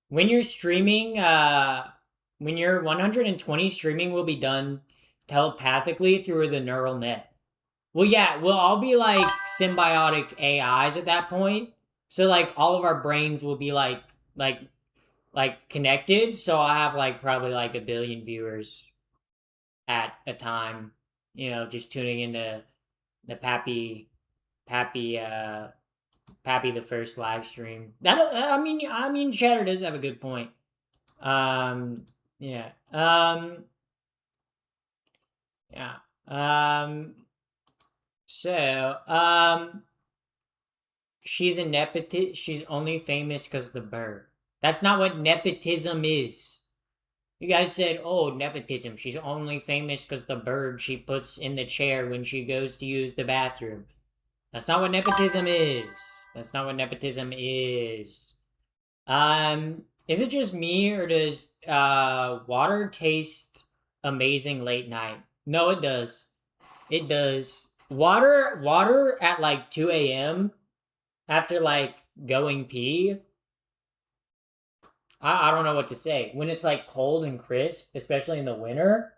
Speaker 1: When you're streaming, when you're 120, streaming will be done telepathically through the neural net. Well, yeah, we'll all be like symbiotic AIs at that point. So like all of our brains will be like connected. So I have like probably like 1 billion viewers at a time, you know, just tuning into the Pappy the First live stream. That I mean, Chatter does have a good point. Yeah. Yeah. So, she's a nepotist. She's only famous because the bird. That's not what nepotism is. You guys said, oh, nepotism. She's only famous because the bird she puts in the chair when she goes to use the bathroom. That's not what nepotism is. That's not what nepotism is. Is it just me or does water taste amazing late night? No, it does. It does. Water at like 2 a.m. after like going pee. I don't know what to say. When it's like cold and crisp, especially in the winter.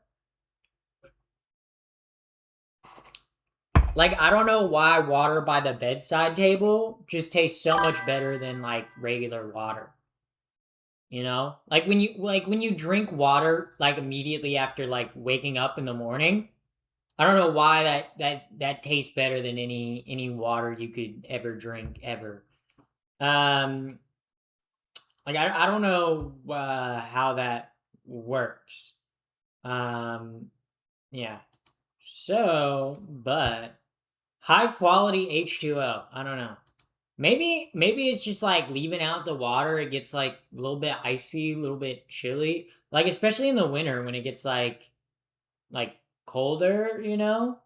Speaker 1: Like, I don't know why water by the bedside table just tastes so much better than like regular water. You know? Like when you drink water like immediately after like waking up in the morning, I don't know why that tastes better than any water you could ever drink ever. Like I don't know how that works. Yeah. So, but high quality H2O. I don't know. Maybe it's just like leaving out the water. It gets like a little bit icy, a little bit chilly. Like especially in the winter when it gets like colder, you know?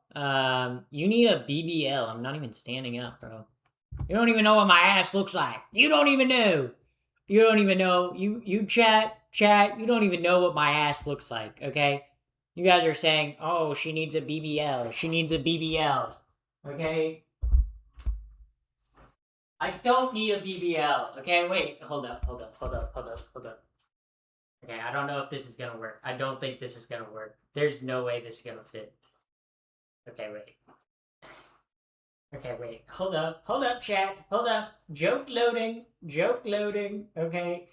Speaker 1: You need a BBL. I'm not even standing up, bro. You don't even know what my ass looks like. You don't even know. You don't even know. You chat, you don't even know what my ass looks like, okay? You guys are saying, oh, she needs a BBL. She needs a BBL. Okay? I don't need a BBL. Okay, wait. Hold up. Okay, I don't know if this is gonna work. I don't think this is gonna work. There's no way this is gonna fit. Okay, wait. Okay, wait. Hold up, chat. Hold up. Joke loading. Okay.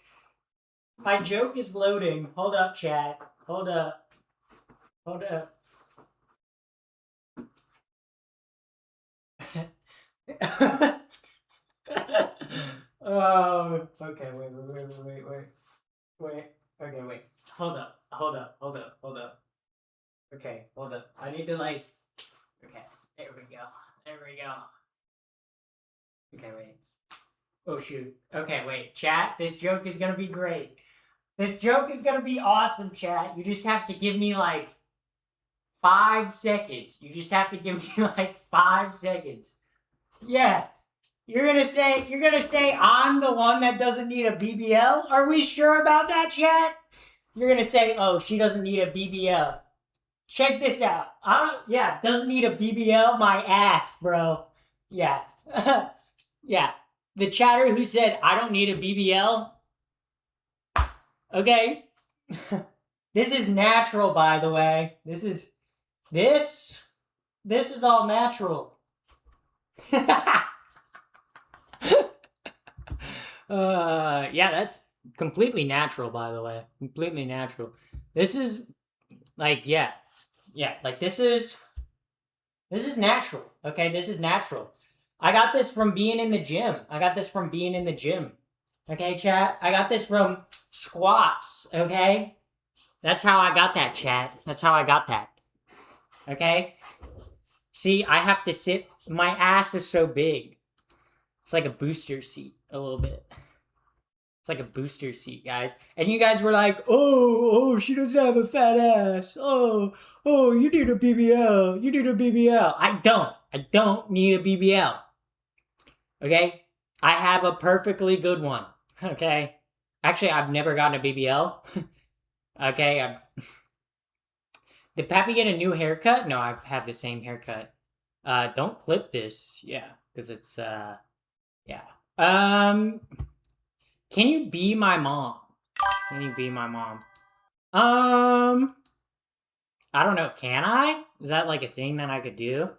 Speaker 1: My joke is loading. Hold up, chat. Hold up. Hold up. Oh, okay. Wait. Okay, wait. Hold up. Okay, hold up. I need to like. Okay, there we go. Okay, wait. Oh shoot. Okay, wait. Chat, this joke is gonna be great. This joke is gonna be awesome, chat. You just have to give me like 5 seconds. You just have to give me like 5 seconds. Yeah. You're gonna say I'm the one that doesn't need a BBL? Are we sure about that, chat? You're gonna say, oh, she doesn't need a BBL. Check this out. Yeah, doesn't need a BBL, my ass, bro. Yeah. Yeah. The chatter who said I don't need a BBL. Okay. This is natural, by the way. This is all natural. Yeah, that's completely natural, by the way. Completely natural. This is like, yeah, like this is natural. Okay, this is natural. I got this from being in the gym. Okay, chat. I got this from squats. Okay, that's how I got that, chat. That's how I got that. Okay. See, I have to sit. My ass is so big. It's like a booster seat, a little bit. It's like a booster seat, guys. And you guys were like, oh, she doesn't have a fat ass. Oh, you need a BBL. I don't need a BBL. Okay? I have a perfectly good one. Okay? Actually, I've never gotten a BBL. Okay? Did Pappy get a new haircut? No, I've had the same haircut. Don't clip this. Yeah, because it's, yeah. Can you be my mom? I don't know. Can I? Is that like a thing that I could do?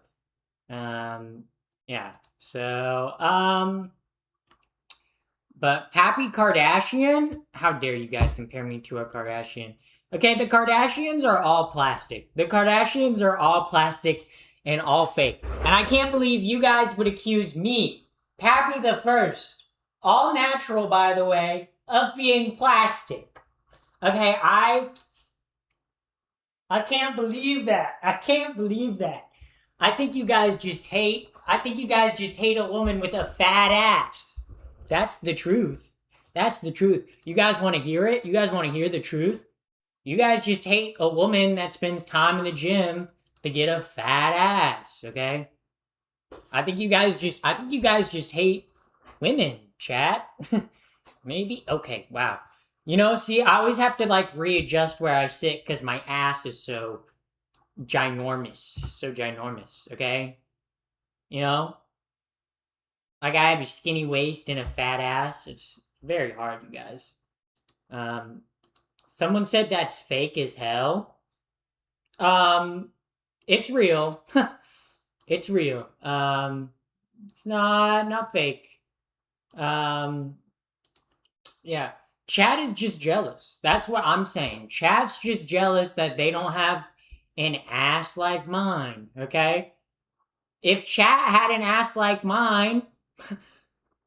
Speaker 1: Yeah. So, but Pappy Kardashian? How dare you guys compare me to a Kardashian? Okay, the Kardashians are all plastic. And all fake. And I can't believe you guys would accuse me, Pappy the First, all natural, by the way, of being plastic. Okay, I can't believe that. I think you guys just hate a woman with a fat ass. That's the truth. You guys want to hear it? You guys want to hear the truth? You guys just hate a woman that spends time in the gym to get a fat ass, okay? I think you guys just hate women, chat. Maybe? Okay, wow. You know, see, I always have to like readjust where I sit because my ass is so ginormous, okay? You know? Like I have a skinny waist and a fat ass. It's very hard, you guys. Someone said that's fake as hell. It's real. It's real. It's not fake. Yeah. Chad is just jealous. That's what I'm saying. Chad's just jealous that they don't have an ass like mine, okay? If Chad had an ass like mine,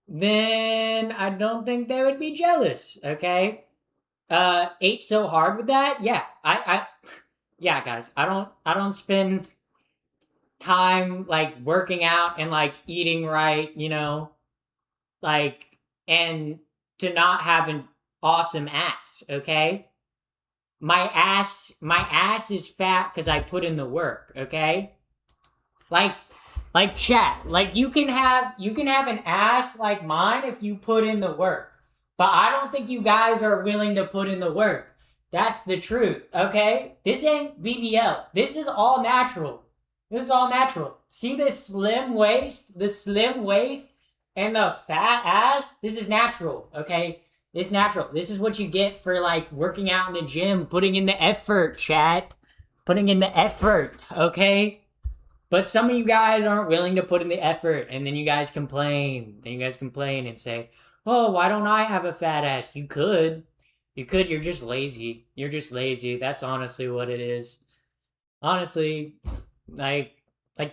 Speaker 1: then I don't think they would be jealous, okay? Ate so hard with that? Yeah. Yeah, guys. I don't spend time like working out and like eating right, you know? Like and to not have an awesome ass, okay? My ass is fat because I put in the work, okay? Like chat, like you can have an ass like mine if you put in the work. But I don't think you guys are willing to put in the work. That's the truth, okay? This ain't BBL. This is all natural. See this slim waist? And the fat ass? This is natural, okay? This is what you get for like working out in the gym, putting in the effort, chat. Okay? But some of you guys aren't willing to put in the effort, and then you guys complain. And say, oh, why don't I have a fat ass? You could. You're just lazy. That's honestly what it is. Honestly, like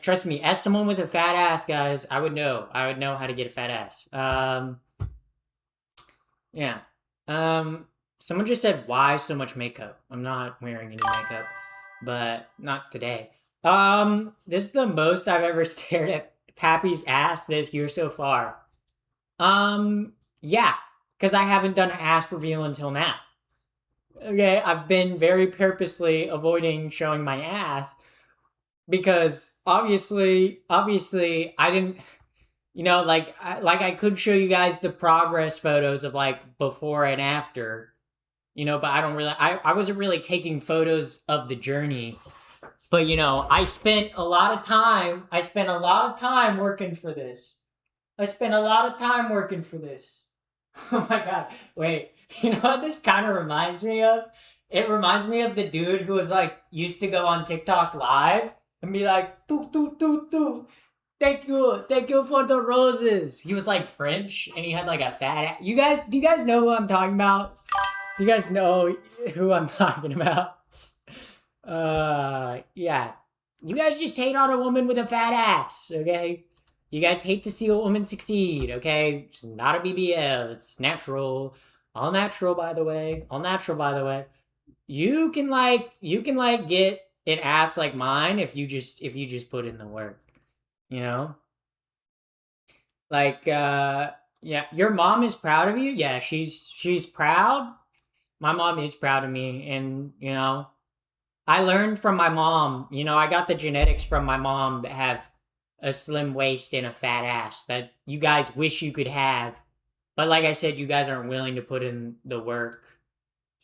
Speaker 1: trust me, as someone with a fat ass, guys, I would know. I would know how to get a fat ass. Yeah. Someone just said, "Why so much makeup?" I'm not wearing any makeup, but not today. This is the most I've ever stared at Pappy's ass this year so far. Yeah, because I haven't done an ass reveal until now. Okay, I've been very purposely avoiding showing my ass because obviously, I didn't. Like I could show you guys the progress photos of like before and after, but I don't really I wasn't really taking photos of the journey. But I spent a lot of time working for this. I spent a lot of time working for this. Oh my god. Wait, you know what this kind of reminds me of? It reminds me of the dude who was like used to go on TikTok live and be like, "Toot toot toot toot. Thank you for the roses." He was like French and he had like a fat ass. Do you guys know who I'm talking about? Do you guys know who I'm talking about? Yeah. You guys just hate on a woman with a fat ass, okay? You guys hate to see a woman succeed, okay? It's not a BBL. It's natural. All natural, by the way. All natural, by the way. You can get an ass like mine if you just put in the work, you know? Like yeah, your mom is proud of you? Yeah, she's proud. My mom is proud of me, and I learned from my mom. I got the genetics from my mom that have a slim waist and a fat ass that you guys wish you could have. But like I said, you guys aren't willing to put in the work.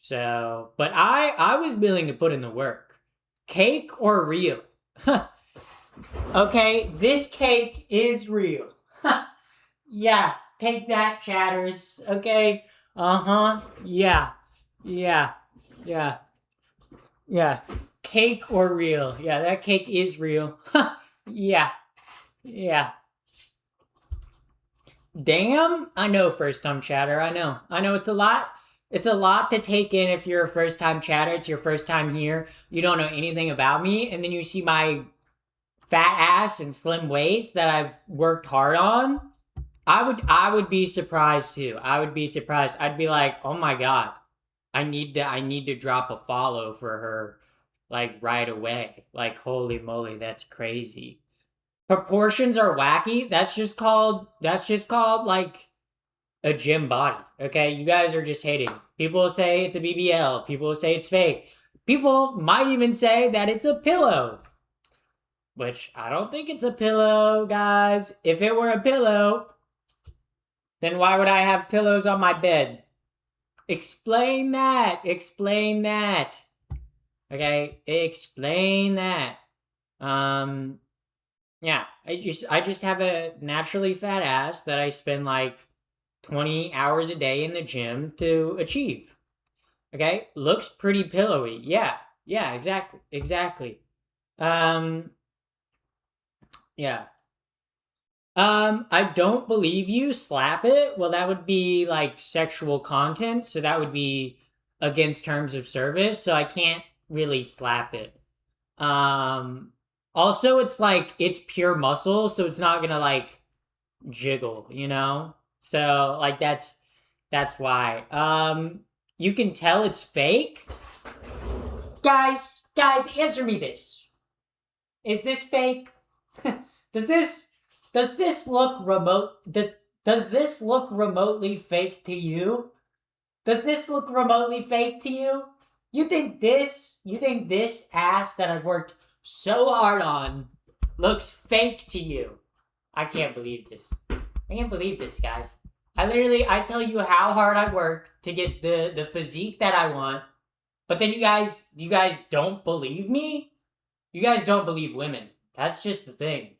Speaker 1: So, but I was willing to put in the work. Cake or real? Okay, this cake is real. Yeah, take that, chatters. Okay. Uh-huh. Yeah. Yeah. Yeah. Yeah. Cake or real? Yeah, that cake is real. Yeah. Yeah. Damn. I know, first time chatter. I know. I know it's a lot. It's a lot to take in if you're a first time chatter. It's your first time here. You don't know anything about me, and then you see my fat ass and slim waist that I've worked hard on. I would be surprised too. I would be surprised. I'd be like, "Oh my god. I need to drop a follow for her like right away." Like, holy moly, that's crazy. Proportions are wacky. That's just called like a gym body. Okay? You guys are just hating. People say it's a BBL. People say it's fake. People might even say that it's a pillow. Which I don't think it's a pillow, guys. If it were a pillow, then why would I have pillows on my bed? Explain that. Explain that. Okay? Explain that. Um yeah, I just have a naturally fat ass that I spend like 20 hours a day in the gym to achieve. Okay? Looks pretty pillowy. Yeah. Yeah, exactly. Exactly. Um yeah. I don't believe you. Slap it. Well, that would be like sexual content, so that would be against terms of service, so I can't really slap it. Um, Also, it's like it's pure muscle, so it's not gonna like jiggle, you know. So like that's why. You can tell it's fake. Guys, answer me this. Is this fake? does this does this look remote? Does this look remotely fake to you? Does this look remotely fake to you? You think this ass that I've worked so hard on looks fake to you? I can't believe this. I can't believe this, guys. I tell you how hard I work to get the physique that I want, but then you guys don't believe me? You guys don't believe women. That's just the thing.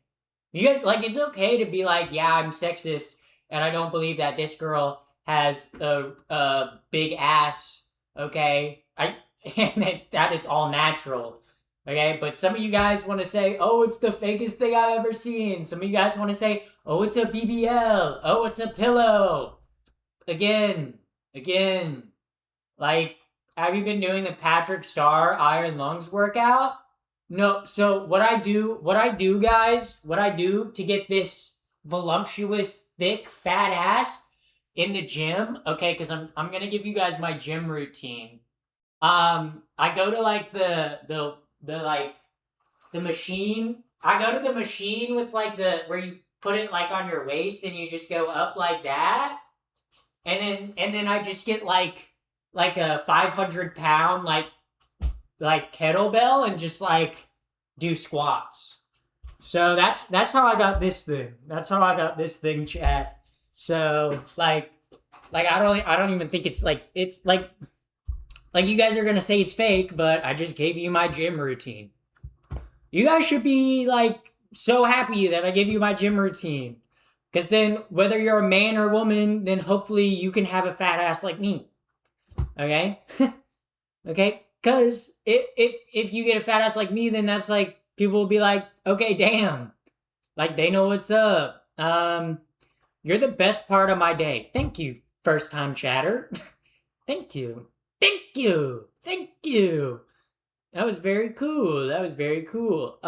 Speaker 1: You guys, like, it's okay to be like, yeah, I'm sexist and I don't believe that this girl has a big ass, okay? That is all natural. Okay, but some of you guys want to say, "Oh, it's the fakest thing I've ever seen." Some of you guys want to say, "Oh, it's a BBL. Oh, it's a pillow." Again, like, have you been doing the Patrick Star Iron Lungs workout? No, so guys, what I do to get this voluptuous, thick, fat ass in the gym, okay, because I'm gonna give you guys my gym routine. I go to like the like the machine. I go to the machine with like the where you put it like on your waist and you just go up like that, and then I just get like a 500 pound like kettlebell and just like do squats. So that's how I got this thing. That's how I got this thing, chat. So like I don't even think it's like you guys are gonna say it's fake, but I just gave you my gym routine. You guys should be like so happy that I gave you my gym routine. Cause then whether you're a man or woman, then hopefully you can have a fat ass like me. Okay? Okay? Cause if you get a fat ass like me, then that's like people will be like, okay, damn. Like they know what's up. You're the best part of my day. Thank you, first time chatter. Thank you. Thank you. Thank you. That was very cool. That was very cool.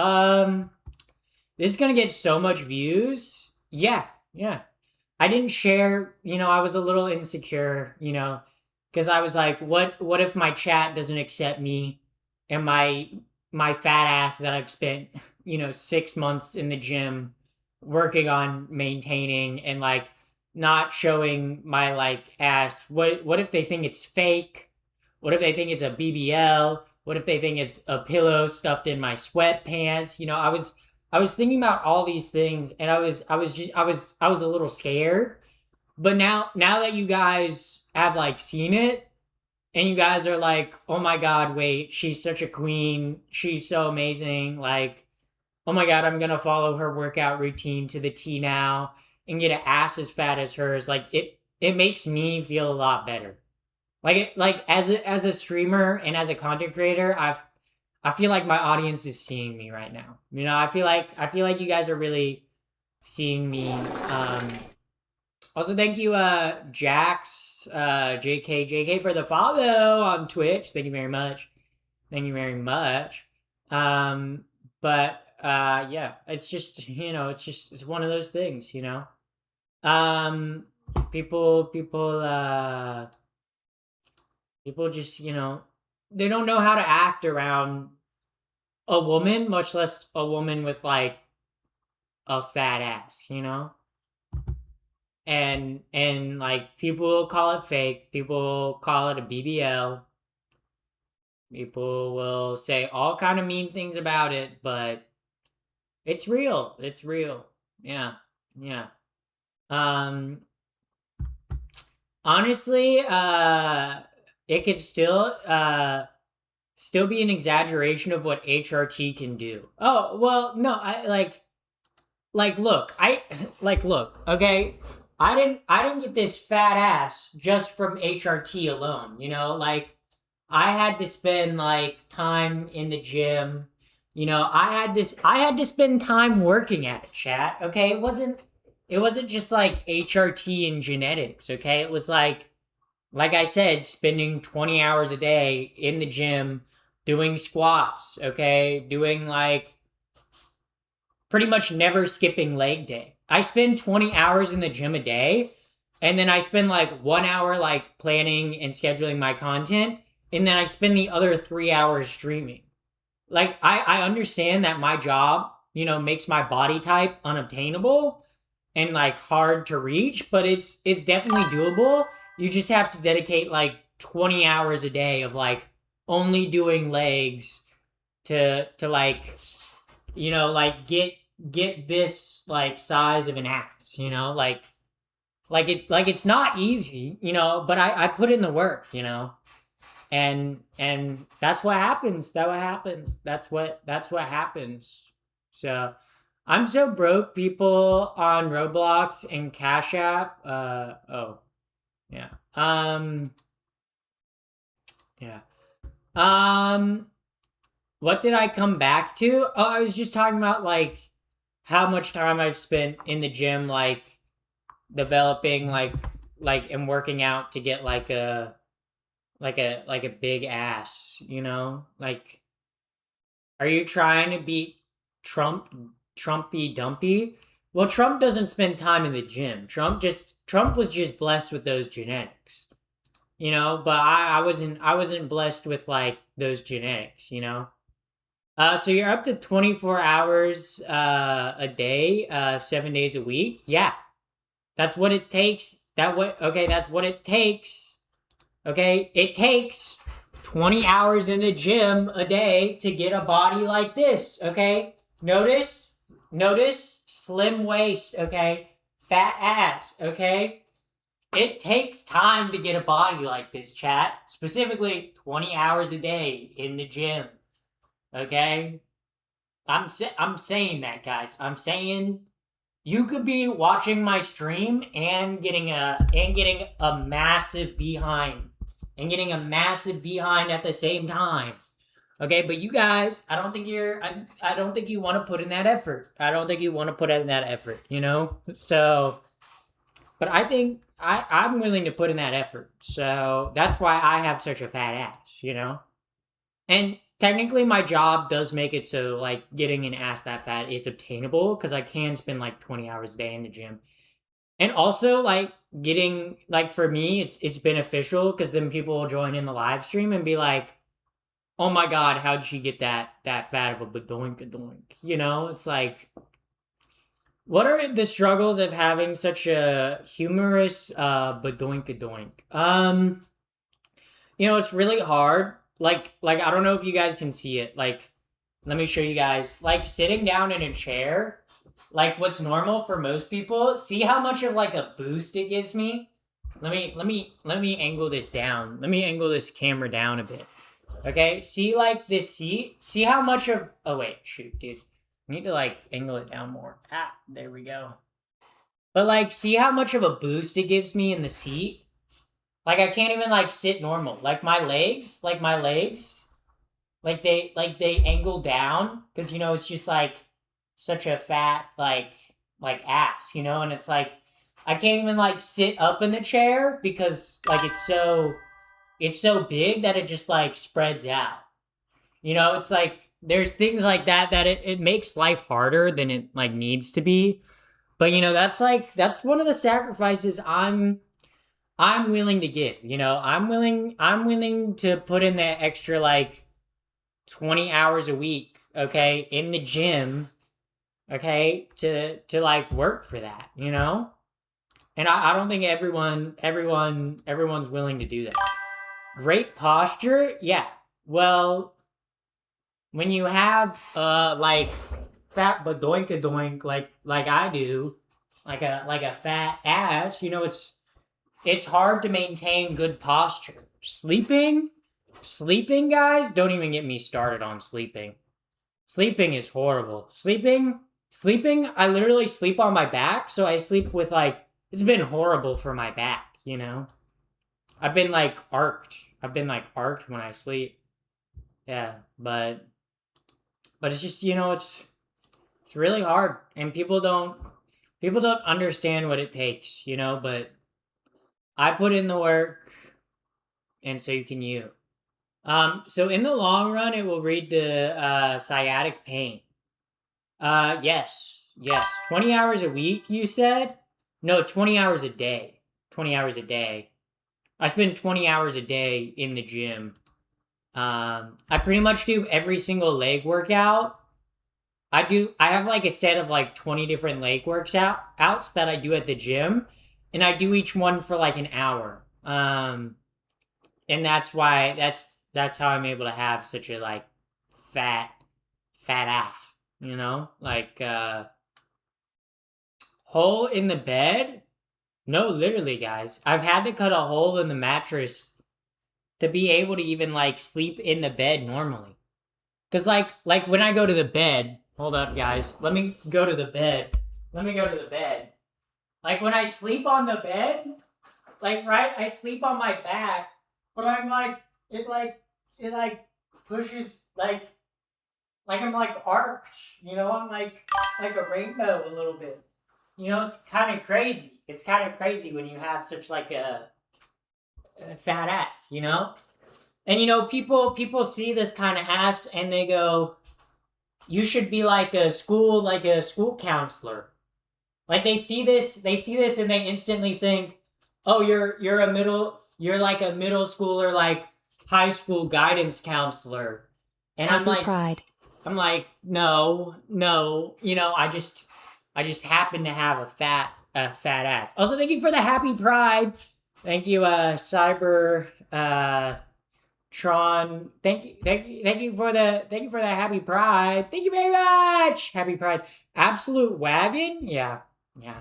Speaker 1: This is gonna get so much views. Yeah, yeah. I didn't share, I was a little insecure, because I was like, what if my chat doesn't accept me and my fat ass that I've spent, 6 months in the gym working on maintaining and like not showing my like ass. What if they think it's fake? What if they think it's a BBL? What if they think it's a pillow stuffed in my sweatpants? I was thinking about all these things and I was a little scared. But now that you guys have like seen it and you guys are like, "Oh my god, wait, she's such a queen. She's so amazing." Like, "Oh my god, I'm going to follow her workout routine to the T now and get an ass as fat as hers." Like it makes me feel a lot better. Like as a streamer and as a content creator, I feel like my audience is seeing me right now. I feel like you guys are really seeing me. Also, thank you, Jax, JK for the follow on Twitch. Thank you very much. Thank you very much. But yeah, it's just it's one of those things. Um, people people just they don't know how to act around a woman, much less a woman with like a fat ass. And like people call it fake, people call it a BBL, people will say all kind of mean things about it, but it's real. It's real. Yeah. Yeah. Um Honestly, it could still be an exaggeration of what HRT can do. Oh, well, no, I look, look, okay? I didn't get this fat ass just from HRT alone, Like I had to spend like time in the gym. I had to spend time working at it, chat. Okay? It wasn't just like HRT and genetics, okay? It was like I said, spending 20 hours a day in the gym doing squats, okay? Doing like pretty much never skipping leg day. I spend 20 hours in the gym a day, and then I spend like 1 hour like planning and scheduling my content, and then I spend the other 3 hours streaming. Like I understand that my job, makes my body type unobtainable and like hard to reach, but it's definitely doable. You just have to dedicate like 20 hours a day of like only doing legs to like like get this like size of an ass, like it's not easy, but I put in the work, and that's what happens. That's what happens. So I'm so broke, people on Roblox and Cash App. Oh, yeah. Yeah. What did I come back to? Oh, I was just talking about like how much time I've spent in the gym, like developing, and working out to get like a big ass, Like Are you trying to beat Trumpy Dumpy? Well, Trump doesn't spend time in the gym. Trump was just blessed with those genetics. But I wasn't blessed with like those genetics, So you're up to 24 hours a day, 7 days a week. Yeah. That's what it takes. That's what it takes. Okay? It takes 20 hours in the gym a day to get a body like this, okay? Notice slim waist, okay? Fat ass, okay? It takes time to get a body like this, chat. Specifically 20 hours a day in the gym. Okay? I'm saying that, guys. I'm saying you could be watching my stream and getting a massive behind at the same time. Okay, but you guys, I don't think you want to put in that effort. So, but I think I'm willing to put in that effort. So that's why I have such a fat ass. And technically my job does make it so like getting an ass that fat is obtainable because I can spend like 20 hours a day in the gym. And also like getting like for me it's beneficial because then people will join in the live stream and be like, oh my god, how'd she get that fat of a badoink? It's like, what are the struggles of having such a humorous badoink? It's really hard. Like I don't know if you guys can see it. Like, let me show you guys. Like sitting down in a chair, like what's normal for most people. See how much of like a boost it gives me? Let me angle this down. Let me angle this camera down a bit. Okay, see like this seat? See how much of oh wait, shoot, dude. I need to like angle it down more. There we go. But like see how much of a boost it gives me in the seat? Like I can't even like sit normal. Like my legs, like they angle down because it's just like such a fat like ass, and it's like I can't even like sit up in the chair because like it's so big that it just like spreads out. It's like there's things like that it makes life harder than it like needs to be. But that's one of the sacrifices I'm willing to give. I'm willing to put in that extra like 20 hours a week, okay, in the gym, okay, to like work for that, And I don't think everyone's willing to do that. Great posture? Yeah. Well, when you have like fat badoink like I do, like a fat ass, it's hard to maintain good posture. Sleeping, guys, don't even get me started on sleeping. Sleeping is horrible. Sleeping, I literally sleep on my back, so I sleep with like it's been horrible for my back, I've been like arced. When I sleep. Yeah, but it's just, it's really hard and people don't understand what it takes, but I put in the work and so you can you. So in the long run it will read the sciatic pain. Yes. 20 hours a week, you said? No, 20 hours a day. 20 hours a day. I spend 20 hours a day in the gym. I pretty much do every single leg workout. I have like a set of like 20 different leg outs that I do at the gym, and I do each one for like an hour. And that's why that's how I'm able to have such a like fat ass, Like hole in the bed? No, literally, guys. I've had to cut a hole in the mattress to be able to even like sleep in the bed normally. Cause like when I go to the bed, hold up, guys. Let me go to the bed. Like when I sleep on the bed, like right, I sleep on my back, but I'm like it pushes like I'm like arched, I'm like a rainbow a little bit. It's kind of crazy. It's kind of crazy when you have such like a fat ass, And people see this kind of ass and they go, you should be like a school counselor. Like they see this and they instantly think, "Oh, you're like a middle schooler, like high school guidance counselor." And
Speaker 3: Happy Pride.
Speaker 1: I'm like, "No, no, I just happen to have a fat ass." Also, thank you for the happy pride. Thank you, Cyber Tron. Thank you for the happy pride. Thank you very much. Happy pride. Absolute wagon. Yeah, yeah.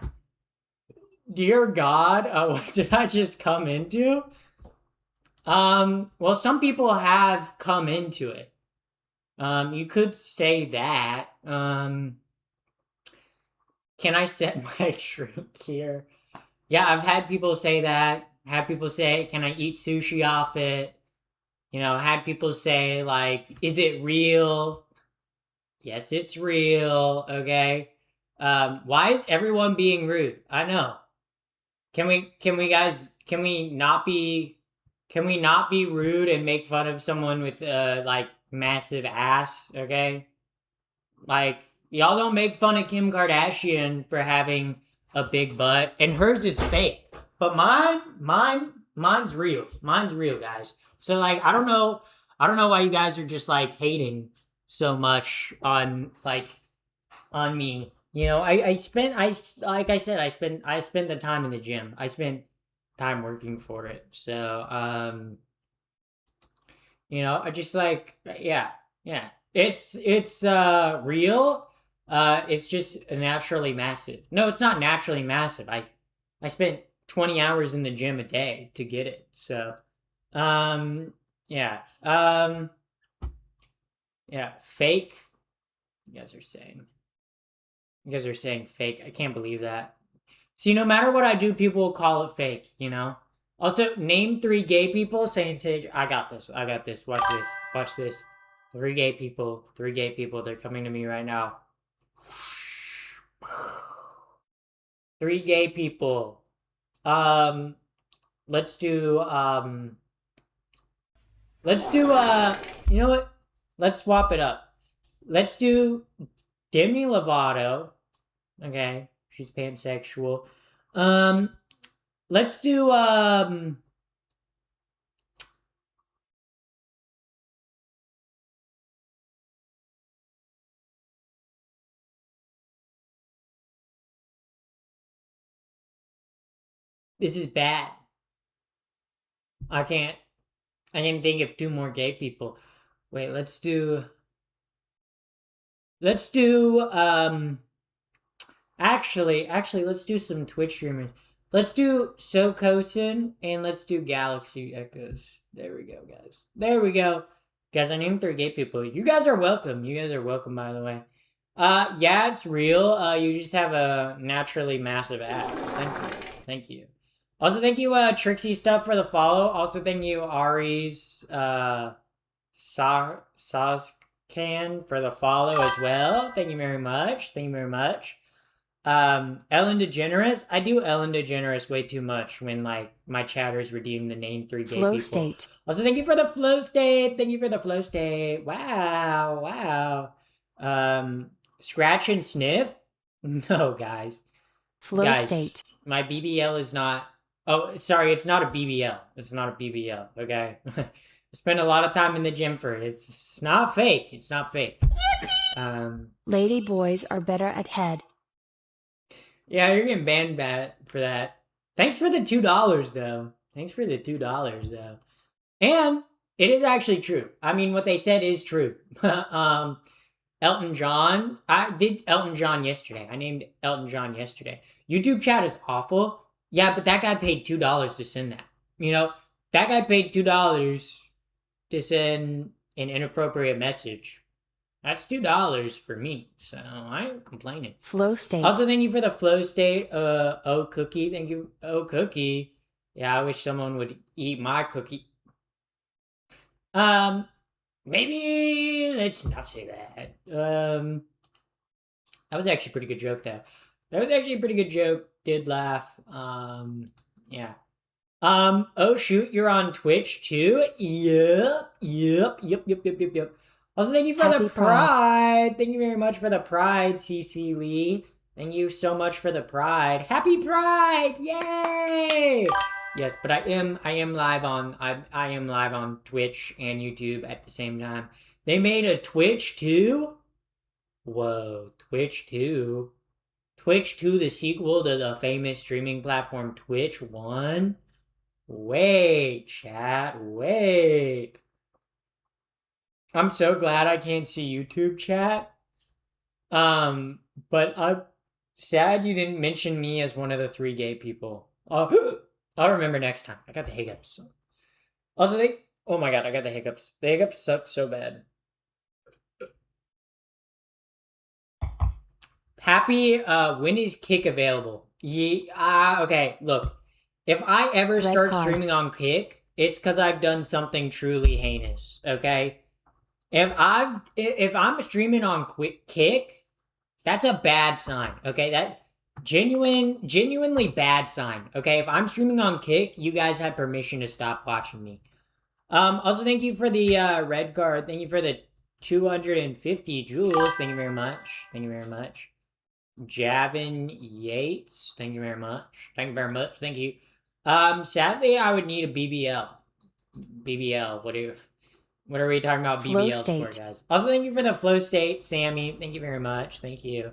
Speaker 1: Dear God, what did I just come into? Well, some people have come into it. You could say that. Can I set my troop here? Yeah, I've had people say that. Had people say, "Can I eat sushi off it?" Had people say, like, "Is it real?" Yes, it's real. Okay. Why is everyone being rude? I know. Can we not be rude and make fun of someone with like massive ass? Okay. Like, y'all don't make fun of Kim Kardashian for having a big butt, and hers is fake. But mine's real. Mine's real, guys. So like, I don't know why you guys are just like hating so much on me. I spent the time in the gym. I spent time working for it. So I just like, yeah. It's real. It's just naturally massive. No, it's not naturally massive. I spent 20 hours in the gym a day to get it. So yeah. Yeah, fake. You guys are saying fake. I can't believe that. See, no matter what I do, people will call it fake, Also, name 3 gay people saying, I got this. Watch this. 3 gay people. They're coming to me right now. 3 gay people. Let's do, you know what? Let's swap it up. Let's do Demi Lovato. Okay, she's pansexual. Let's do this is bad. I can think of 2 more gay people. Wait, let's do actually let's do some Twitch streamers. Let's do Sokosen and let's do Galaxy Echoes. There we go, guys. Guys, I named 3 gay people. You guys are welcome, by the way. Yeah, it's real. You just have a naturally massive ass. Thank you. Also, thank you, Trixie Stuff for the follow. Also, thank you, Ari's, Sazcan for the follow as well. Thank you very much. Ellen DeGeneres. I do Ellen DeGeneres way too much when, like, my chatters redeem the name 3 gay
Speaker 3: Flow
Speaker 1: people.
Speaker 3: State.
Speaker 1: Also, thank you for the Flow State. Wow. Scratch and sniff? No, guys.
Speaker 3: Flow State.
Speaker 1: My BBL is not... Oh, sorry, it's not a BBL. Okay? I spend a lot of time in the gym for it. It's not fake.
Speaker 3: Lady boys are better at head.
Speaker 1: Yeah, you're getting banned for that. Thanks for the $2, though. And it is actually true. I mean, what they said is true. Elton John. I did Elton John yesterday. I named Elton John yesterday. YouTube chat is awful. Yeah, but that guy paid $2 to send that. That guy paid $2 to send an inappropriate message. That's $2 for me, so I ain't complaining.
Speaker 3: Flow State.
Speaker 1: Also, thank you for the Flow State. Oh, Cookie. Thank you. Oh, Cookie. Yeah, I wish someone would eat my cookie. Maybe let's not say that. That was actually a pretty good joke, though. Did laugh. Yeah. Oh shoot, you're on Twitch too? Yep. Also, thank you for
Speaker 3: Happy
Speaker 1: the pride. Thank you very much for the pride, CC Lee. Thank you so much for the pride. Happy Pride! Yay! Yes, but I am live on I am live on Twitch and YouTube at the same time. They made a Twitch too? Whoa, Twitch 2. Twitch 2, the sequel to the famous streaming platform Twitch 1? Wait, chat, wait. I'm so glad I can't see YouTube chat. But I'm sad you didn't mention me as one of the 3 gay people. I'll remember next time. I got the hiccups. Also, oh my god, I got the hiccups. The hiccups suck so bad. Happy, when is Kick available? Okay, look. If I ever start streaming on Kick, it's because I've done something truly heinous, okay? If I'm streaming on Kick, that's a bad sign, okay? That genuinely bad sign, okay? If I'm streaming on Kick, you guys have permission to stop watching me. Also, thank you for the red card. Thank you for the 250 jewels. Thank you very much. Thank you very much. Javin Yates. Thank you very much. Thank you very much. Thank you. Sadly, I would need a BBL. BBL. What are we talking about BBLs for, guys? Also, thank you for the flow state, Sammy. Thank you very much. Thank you.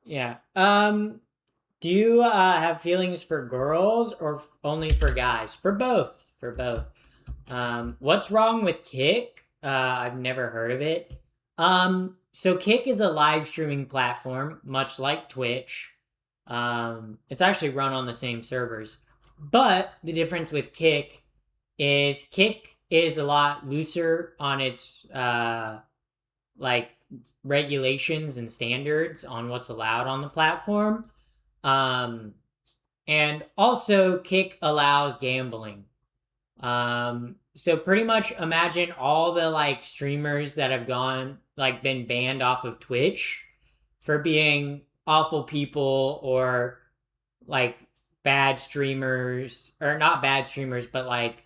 Speaker 1: Yeah. Do you have feelings for girls or only for guys? For both. For both. What's wrong with Kick? I've never heard of it. So Kick is a live streaming platform, much like Twitch. It's actually run on the same servers. But the difference with Kick is a lot looser on its like regulations and standards on what's allowed on the platform. And also Kick allows gambling. So pretty much imagine all the like streamers that have been banned off of Twitch for being awful people or like bad streamers, or not bad streamers, but like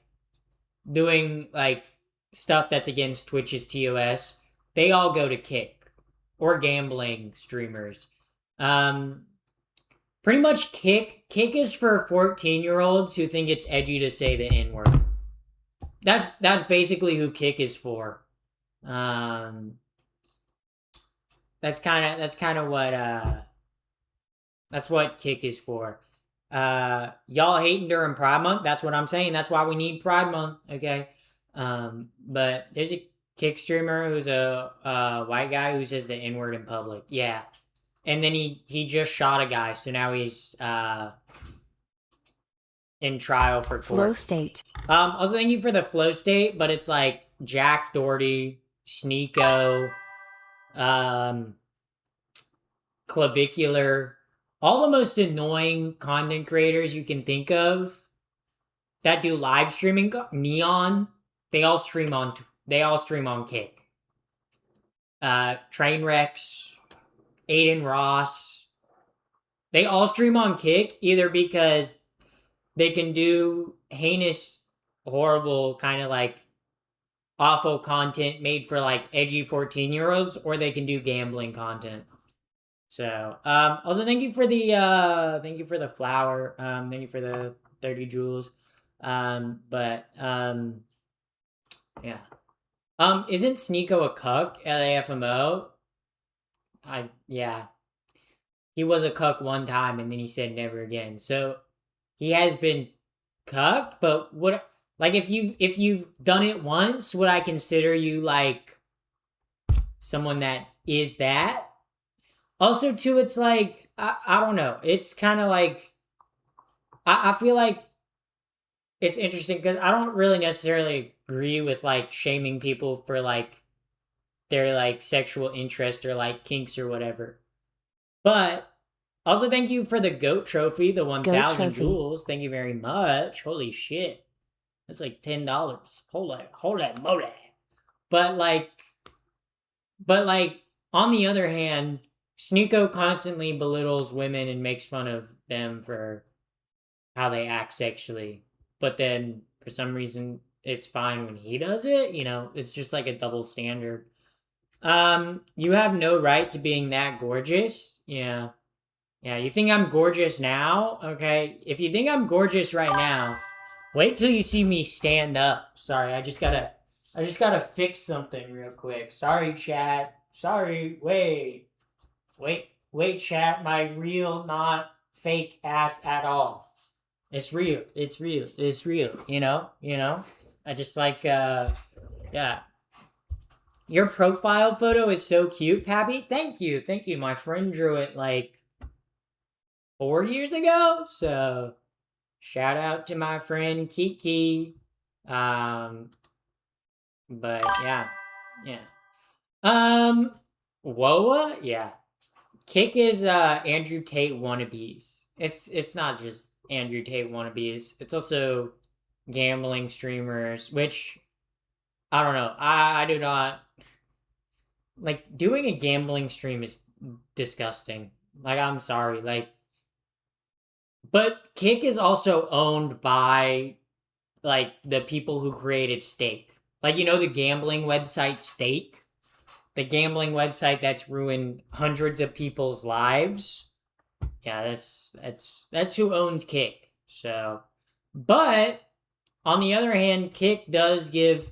Speaker 1: doing like stuff that's against Twitch's TOS. They all go to Kick, or gambling streamers. Pretty much Kick is for 14-year-olds who think it's edgy to say the N-word. That's basically who Kick is for. That's what Kick is for. Y'all hating during Pride Month? That's what I'm saying. That's why we need Pride Month, okay? But there's a Kick streamer who's a white guy who says the N-word in public. Yeah. And then he just shot a guy, so now he's in trial for court.
Speaker 3: Flow state.
Speaker 1: Also, thank you for the flow state, but it's like Jack Doherty, Sneeko, Clavicular, all the most annoying content creators you can think of that do live streaming. Neon, they all stream on Kick. Trainwrecks, Aiden Ross, they all stream on Kick either because they can do heinous, horrible, kind of like awful content made for like edgy 14-year-olds, or they can do gambling content. So, also thank you for the flower. Thank you for the 30 jewels. Yeah. Isn't Sneeko a cuck? LAFMO? Yeah. He was a cuck one time and then he said never again. So he has been cucked, but what, like, if you've done it once, would I consider you like someone that is that? Also, too, it's like, I don't know. It's kind of like, I feel like it's interesting because I don't really necessarily agree with like shaming people for like their like sexual interest or like kinks or whatever. But also, thank you for the GOAT trophy, the 1,000 jewels. Thank you very much. Holy shit. That's like $10. Holy moly. But like, on the other hand, Sneeko constantly belittles women and makes fun of them for how they act sexually. But then, for some reason, it's fine when he does it. It's just like a double standard. You have no right to being that gorgeous. Yeah. Yeah, you think I'm gorgeous now? Okay. If you think I'm gorgeous right now, wait till you see me stand up. Sorry, I just gotta fix something real quick. Sorry, chat. Sorry. Wait, chat. My real, not fake ass at all. It's real. It's real. It's real. I just like, yeah. Your profile photo is so cute, Pappy. Thank you. Thank you. My friend drew it like 4 years ago. So shout out to my friend Kiki. But yeah. Yeah. Woa? Yeah. Kick is Andrew Tate wannabes. It's not just Andrew Tate wannabes. It's also gambling streamers, which I don't know. I do not like doing a gambling stream is disgusting. Like I'm sorry. But Kick is also owned by like the people who created Stake. Like the gambling website Stake, the gambling website that's ruined hundreds of people's lives. Yeah, that's who owns Kick. So, but on the other hand, Kick does give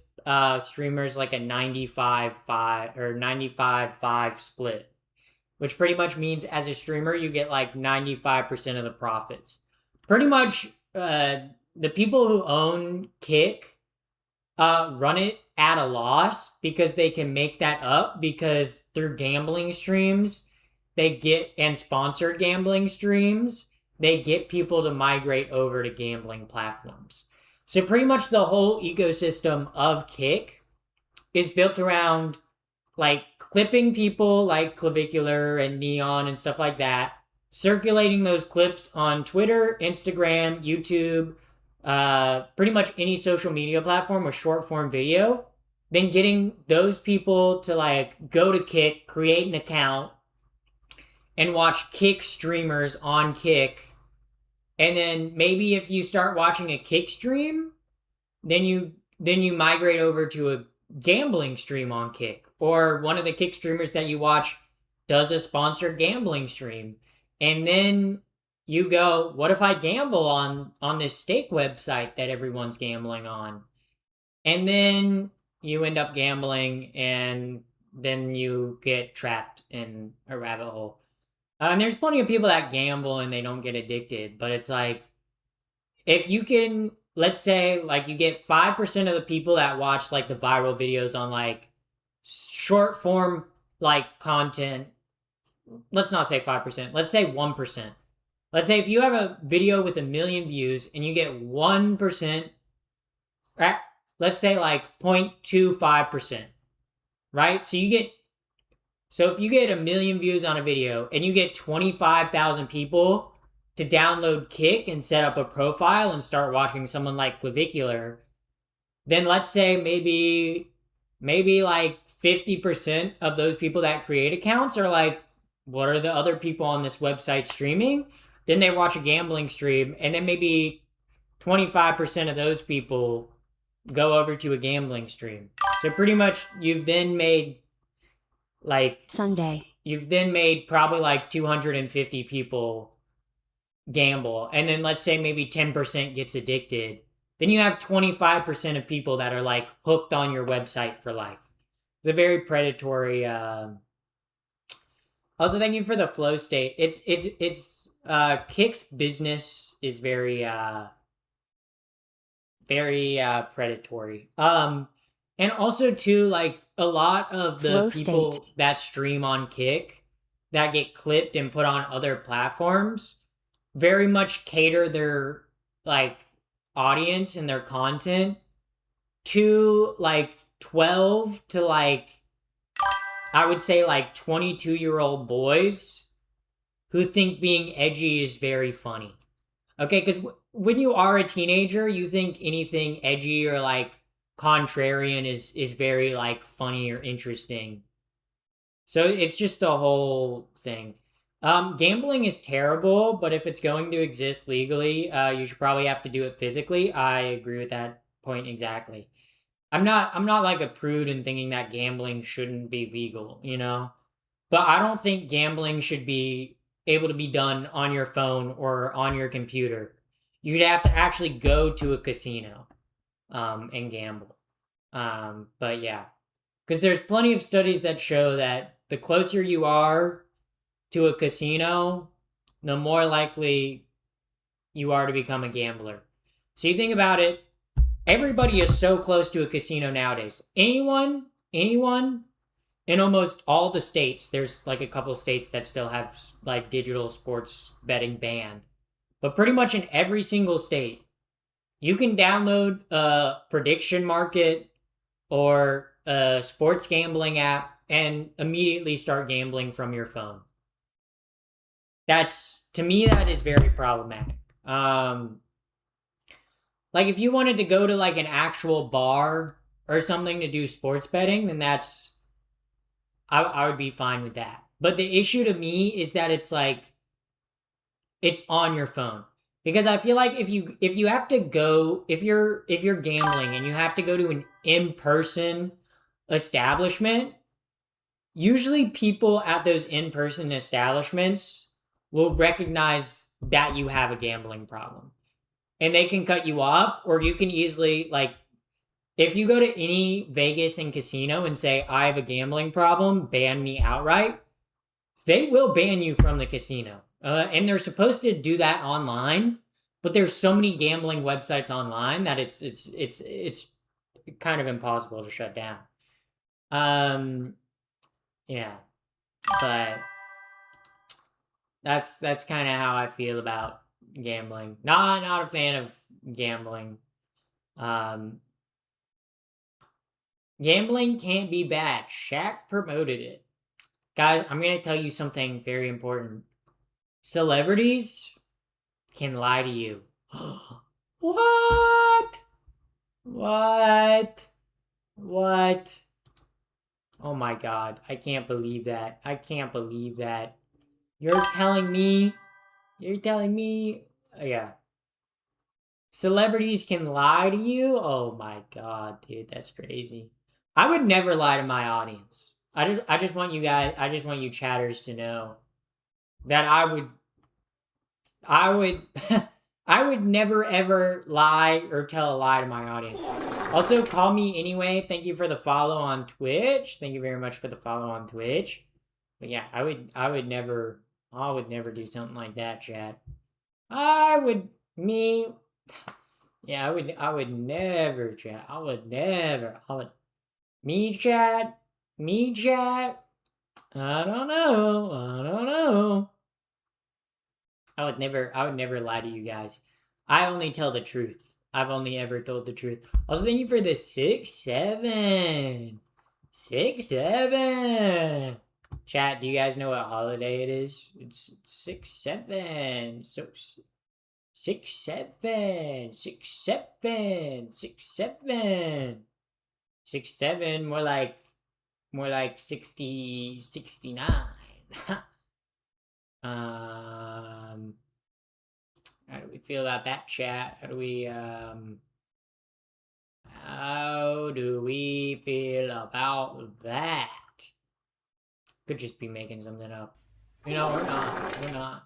Speaker 1: streamers like a 95-5 or 95-5 split, which pretty much means as a streamer you get like 95% of the profits. Pretty much the people who own Kick run it at a loss because they can make that up because through gambling streams and sponsored gambling streams they get people to migrate over to gambling platforms. So pretty much the whole ecosystem of Kick is built around like clipping people like Clavicular and Neon and stuff like that, circulating those clips on Twitter, Instagram, YouTube, pretty much any social media platform with short form video, then getting those people to like go to Kick, create an account, and watch Kick streamers on Kick. And then maybe if you start watching a Kick stream, then you migrate over to a gambling stream on Kick, or one of the Kick streamers that you watch does a sponsored gambling stream, and then you go, what if I gamble on this Stake website that everyone's gambling on? And then you end up gambling, and then you get trapped in a rabbit hole. And there's plenty of people that gamble and they don't get addicted, but it's like, if you can, let's say, like you get 5% of the people that watch like the viral videos on like short form like content. Let's not say 5%. Let's say 1%. Let's say if you have a video with 1 million views and you get 1%, right? Let's say like 0.25%, right? So if you get 1 million views on a video and you get 25,000 people to download Kick and set up a profile and start watching someone like Clavicular, then let's say maybe like 50% of those people that create accounts are like, what are the other people on this website streaming? Then they watch a gambling stream, and then maybe 25% of those people go over to a gambling stream. So pretty much you've then made like
Speaker 3: Sunday.
Speaker 1: You've then made probably like 250 people gamble, and then let's say maybe 10% gets addicted. Then you have 25% of people that are like hooked on your website for life. It's a very predatory. Also, thank you for the flow state. It's Kick's business is very predatory. And also too, like a lot of the
Speaker 3: Flow
Speaker 1: people
Speaker 3: state.
Speaker 1: that stream on Kick that get clipped and put on other platforms very much cater their like audience and their content to like 12 to like, I would say like 22-year-old boys who think being edgy is very funny. Okay, because when you are a teenager, you think anything edgy or like contrarian is very like funny or interesting. So it's just the whole thing. Gambling is terrible, but if it's going to exist legally, you should probably have to do it physically. I agree with that point exactly. I'm not like a prude in thinking that gambling shouldn't be legal, you know? But I don't think gambling should be able to be done on your phone or on your computer. You'd have to actually go to a casino and gamble. But yeah, because there's plenty of studies that show that the closer you are to a casino, the more likely you are to become a gambler. So you think about it, everybody is so close to a casino nowadays. Anyone in almost all the states, there's like a couple states that still have like digital sports betting banned. But pretty much in every single state, you can download a prediction market or a sports gambling app and immediately start gambling from your phone. That's, to me, that is very problematic. Like if you wanted to go to like an actual bar or something to do sports betting, then I would be fine with that. But the issue to me is that it's like it's on your phone. Because I feel like if you have to go, if you're gambling and you have to go to an in-person establishment, usually people at those in-person establishments will recognize that you have a gambling problem. And they can cut you off, or you can easily, like, if you go to any Vegas and casino and say, I have a gambling problem, ban me outright, they will ban you from the casino. And they're supposed to do that online, but there's so many gambling websites online that it's kind of impossible to shut down. Yeah, but that's kind of how I feel about gambling. Not a fan of gambling. Gambling can't be bad. Shaq promoted it. Guys, I'm going to tell you something very important. Celebrities can lie to you. What? What? What? Oh my god, I can't believe that. I can't believe that. You're telling me, yeah. Celebrities can lie to you? Oh my god, dude, that's crazy. I would never lie to my audience. I just want you guys, I just want you chatters to know that I would I would never ever lie or tell a lie to my audience. Also, call me anyway. Thank you for the follow on Twitch. Thank you very much for the follow on Twitch. But yeah, I would never do something like that, chat. I would never, chat. Me, chat. I don't know. I would never lie to you guys. I only tell the truth. I've only ever told the truth. Also, thank you for the 6-7. 6-7. Chat, do you guys know what holiday it is? It's 6-7. So 6-7. 6-7. 6-7. 6-7. More like 60, 69. How do we feel about that, chat? How do we feel about that? Could just be making something up. You know, we're not.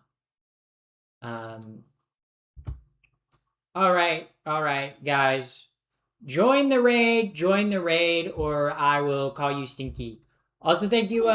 Speaker 1: All right, guys. Join the raid, or I will call you stinky. Also, thank you,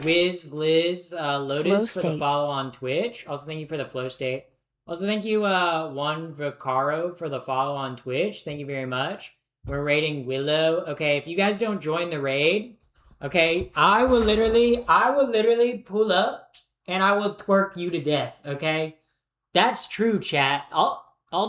Speaker 1: Wiz Liz Lotus for the follow on Twitch. Also, thank you for the Flow State. Also, thank you, One Vicaro for the follow on Twitch. Thank you very much. We're raiding Willow. Okay, if you guys don't join the raid, okay, I will literally pull up and I will twerk you to death. Okay, that's true, chat. I'll do